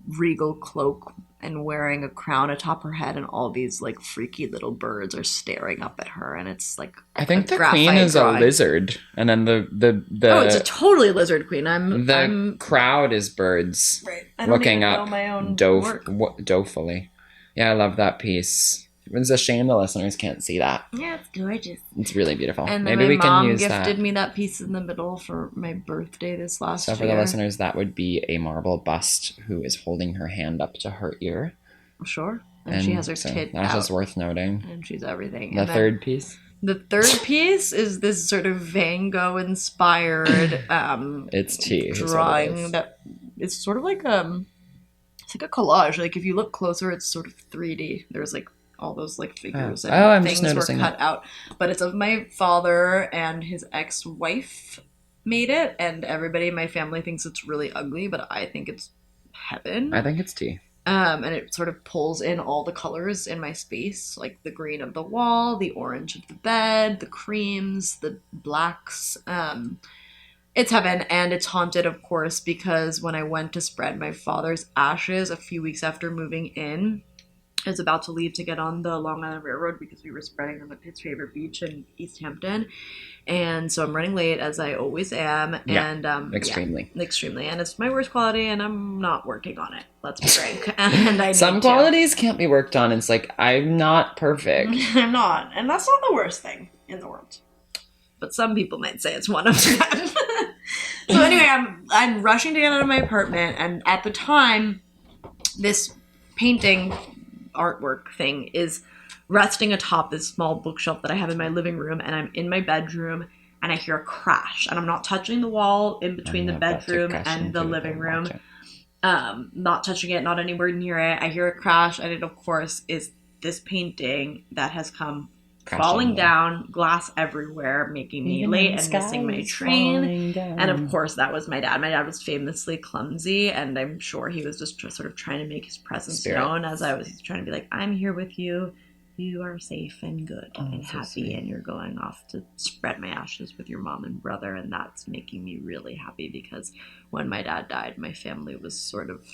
regal cloak and wearing a crown atop her head, and all these like freaky little birds are staring up at her, and it's like I think the queen is a lizard, and then the it's a totally lizard queen. I'm crowd is birds, right? I don't looking even up know my own dolefully. Yeah, I love that piece. It's a shame the listeners can't see that. Yeah, it's gorgeous. It's really beautiful. And maybe we can use that. My mom gifted me that piece in the middle for my birthday this last year. So for the listeners, that would be a marble bust who is holding her hand up to her ear. Sure. And she has her tit that's out. Just worth noting. And she's everything. The third piece? The third piece is this sort of Van Gogh-inspired it's tea, drawing that it's sort of like it's like a collage. Like if you look closer, it's sort of 3D. There's like all those like figures and things were cut out. But it's of my father and his ex-wife made it, and everybody in my family thinks it's really ugly, but I think it's heaven. I think it's tea. And it sort of pulls in all the colors in my space, like the green of the wall, the orange of the bed, the creams, the blacks. It's heaven, and it's haunted, of course, because when I went to spread my father's ashes a few weeks after moving in, I was about to leave to get on the Long Island Railroad because we were spreading them at his favorite beach in East Hampton. And so I'm running late, as I always am. And extremely. Yeah, extremely. And it's my worst quality, and I'm not working on it. Let's be frank. And I Some qualities can't be worked on. It's like, I'm not perfect. I'm not. And that's not the worst thing in the world. But some people might say it's one of them. So anyway, I'm rushing to get out of my apartment. And at the time, this painting artwork thing is resting atop this small bookshelf that I have in my living room, and I'm in my bedroom and I hear a crash, and I'm not touching the wall in between the bedroom and the living room, not touching it, not anywhere near it. I hear a crash, and it of course is this painting that has come falling down, glass everywhere, making me late and missing my train. And of course, that was my dad. My dad was famously clumsy, and I'm sure he was just sort of trying to make his presence known as I was trying to be like, I'm here with you. You are safe and good and happy, and you're going off to spread my ashes with your mom and brother. And that's making me really happy, because when my dad died, my family was sort of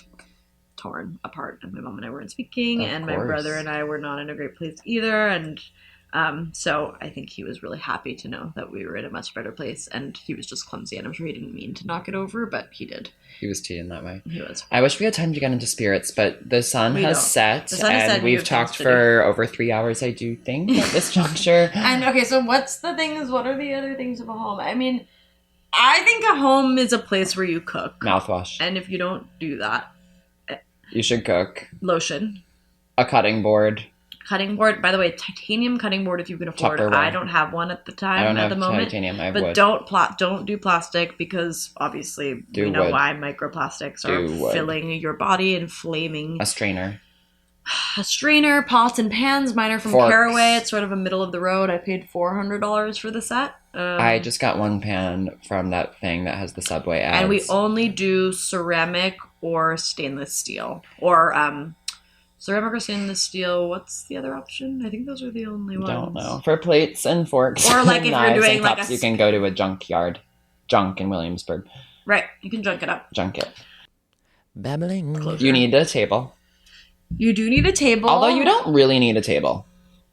torn apart, and my mom and I weren't speaking, and my brother and I were not in a great place either. And So I think he was really happy to know that we were in a much better place, and he was just clumsy, and I'm sure he didn't mean to knock it over, but he did. He was teeing that way. He was. I wish we had time to get into spirits, but the sun has set, The sun has set, and we we've have talked things to for over 3 hours, I do think, at this juncture. And okay, so what are the other things of a home? I mean, I think a home is a place where you cook. Mouthwash. And if you don't do that, You should cook. lotion. A cutting board. Cutting board, by the way, titanium cutting board if you can afford. Tupperware. I don't have one at the time. I don't at have the moment. titanium, I have But wood. don't do plastic, because obviously Do we know wood. why microplastics are Do wood. filling your body, inflaming. A strainer. A strainer, pots and pans. Mine are from Forks. Caraway. It's sort of a middle of the road. I paid $400 for the set. I just got one pan from that thing that has the Subway ads. And we only do ceramic or stainless steel. Or ceramic or stainless steel. What's the other option? I think those are the only ones. Don't know. For plates and forks. Or, like, if and you're knives doing, and like, cups, a you can go to a junkyard. Junk in Williamsburg. Right. You can junk it up. Junk it. Babbling. You need a table. You do need a table. Although you don't really need a table.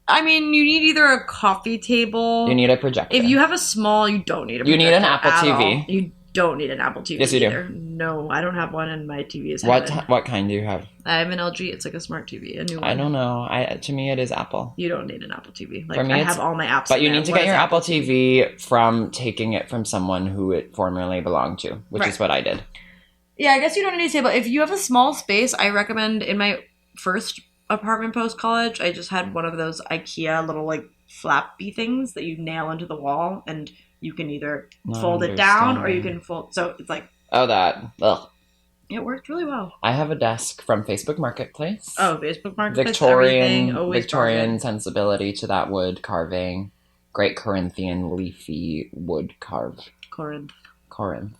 I mean, you need either a coffee table. You need a projector. If you have a small, you don't need a You need an projector Apple at TV. all. You don't need an Apple TV. Yes, you do. either. No, I don't have one, and my TV is What heaven. what kind do you have? I have an LG. It's like a smart TV, a new one. I don't know. To me, it is Apple. You don't need an Apple TV. Like, For me, I it's- have all my apps. But in you there. need to What get is your Apple TV from taking it from someone who it formerly belonged to, which is Right. what I did. Yeah, I guess you don't need a table. If you have a small space, I recommend, in my first apartment post college, I just had one of those IKEA little like flappy things that you nail into the wall, and you can either fold it down or you can fold. So it's like, Oh, that. Ugh. it worked really well. I have a desk from Facebook Marketplace. Oh, Facebook Marketplace, everything, Victorian always Victorian bargain. sensibility to that wood carving. Great Corinthian leafy wood carve. Corinth. Corinth.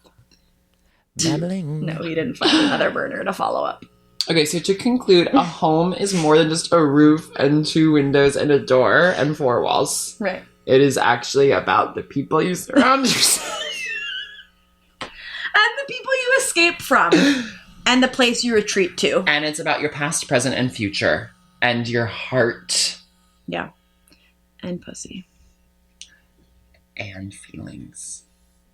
Babbling. No, he didn't find another burner to follow up. Okay, so to conclude, a home is more than just a roof and 2 windows and a door and 4 walls. Right. It is actually about the people you surround yourself. And the people you escape from. And the place you retreat to. And it's about your past, present, and future. And your heart. Yeah. And pussy. And feelings.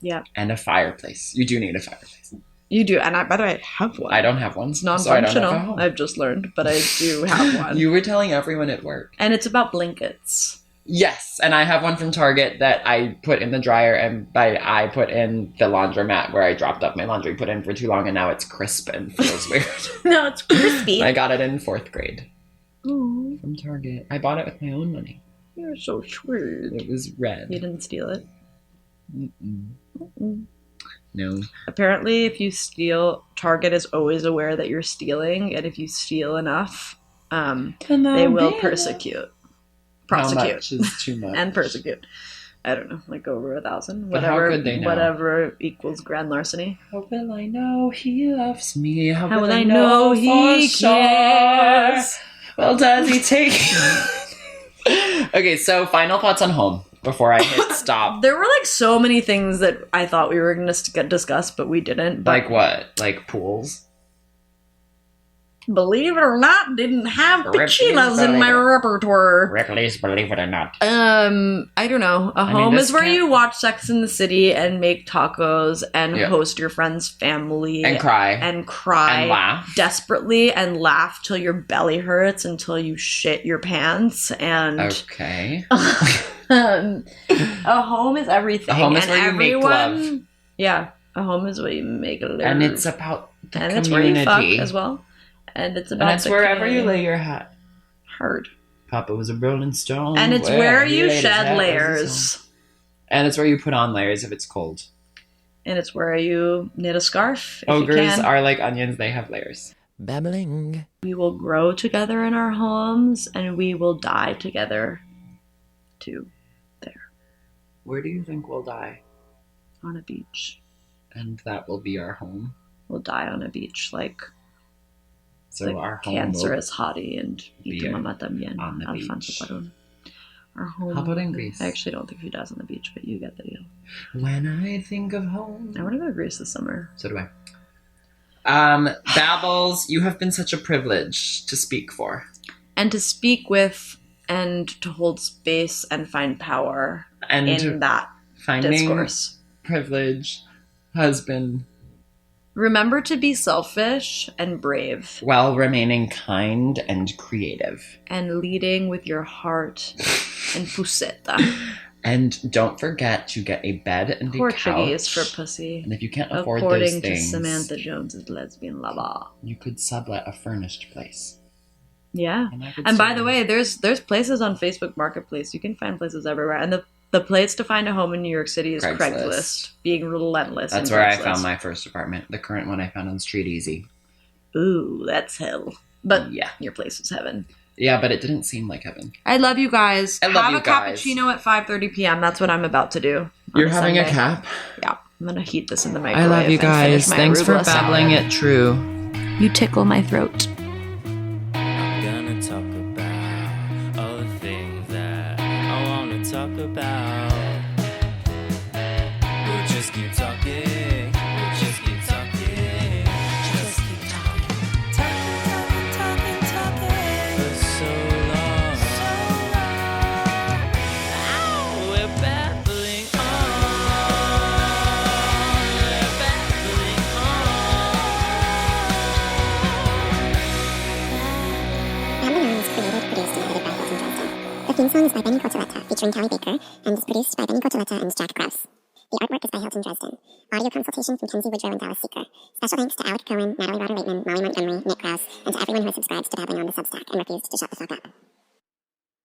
Yeah. And a fireplace. You do need a fireplace. You do. And by the way, I have one. I don't have one. It's So I don't non-functional. have a home. I've just learned, but I do have one. You were telling everyone at work. And it's about blankets. Yes, and I have one from Target that I put in the dryer, and I put in the laundromat where I dropped off my laundry, put in for too long, and now it's crisp and feels weird. No, it's crispy. I got it in 4th grade Oh, from Target. I bought it with my own money. you're so sweet. It was red. You didn't steal it. Mm-mm. Mm-mm. No. Apparently, if you steal, Target is always aware that you're stealing, and if you steal enough, they will prosecute. How Prosecute. much is too much? And persecute. I don't know, like over 1,000. But how Whatever, could they know? whatever equals grand larceny. How will I know he loves me? How will I know he for sure? cares? Well, does he take... Okay, so final thoughts on home before I hit stop. There were like so many things that I thought we were going to discuss, but we didn't. But Like what? Like pools? believe it or not, didn't have Ripley's pichinas in my Believe It. repertoire. Ripley's Believe It or Not. I don't know. A mean, home this is where can't- you watch Sex in the City and make tacos and Yeah. host your friend's family And cry. and cry And laugh. desperately and laugh till your belly hurts until you shit your pants and Okay. a home is everything. A home is and where you make everyone, love. Yeah, a home is where you make love. And it's about the and it's where you fuck community. as well. And it's about And it's the wherever you community. lay your hat. Hard. Papa was a rolling stone. And it's Well, where he you laid his shed hat was his home. layers. And it's where you put on layers if it's cold. And it's where you knit a scarf if you Ogres can. are like onions, they have layers. Babbling. We will grow together in our homes, and we will die together, too, there, Where do you think we'll die? on a beach. And that will be our home. We'll die on a beach, like So the our home cancerous hottie and be Y tu mamá también, on the Alfonso beach. Cuarón. Our home. How about in Greece? I actually don't think she dies on the beach, but you get the deal. When I think of home. I want to go to Greece this summer. So do I. Babbles, you have been such a privilege to speak for. And to speak with and to hold space and find power And in that finding discourse. privilege has been, Remember to be selfish and brave while remaining kind and creative. and leading with your heart and puseta. And don't forget to get a bed and a Portuguese couch. for pussy. And if you can't afford those According to things, Samantha Jones's lesbian lover. you could sublet a furnished place. Yeah. And, And by the way, there's places on Facebook Marketplace. You can find places everywhere. And the place to find a home in New York City is Craigslist. Being relentless. That's in where I Craigslist. found my first apartment. The current one I found on Street Easy. Ooh, that's hell. But Yeah. your place is heaven. Yeah, but it didn't seem like heaven. I love you guys. I love Have you a guys. cappuccino at 5:30 p.m. That's what I'm about to do. on You're having Sunday. a cap? Yeah. I'm going to heat this in the I microwave. love you and finish guys. my Thanks for arugula salad. babbling it true. You tickle my throat. I'm gonna talk about all the things that I wanna talk about. We'll just keep talking. We'll just keep talking. Just keep talking. Talking. For so long. Ow, we're babbling on. We're babbling on. Amber Known is created, produced, and edited by Hilton Dresden. The theme song is by Benny Coltoletta, featuring Callie Baker, and is produced by Benny Coltoletta and Jack Grouse. The artwork is by Hilton Dresden. Audio consultation from Kenzie Woodrow and Dallas Seeker. Special thanks to Alec Cohen, Natalie Rotter-Waitman, Molly Montgomery, Nick Krause, and to everyone who has subscribed to Babbling on the Substack and refused to shut the fuck up.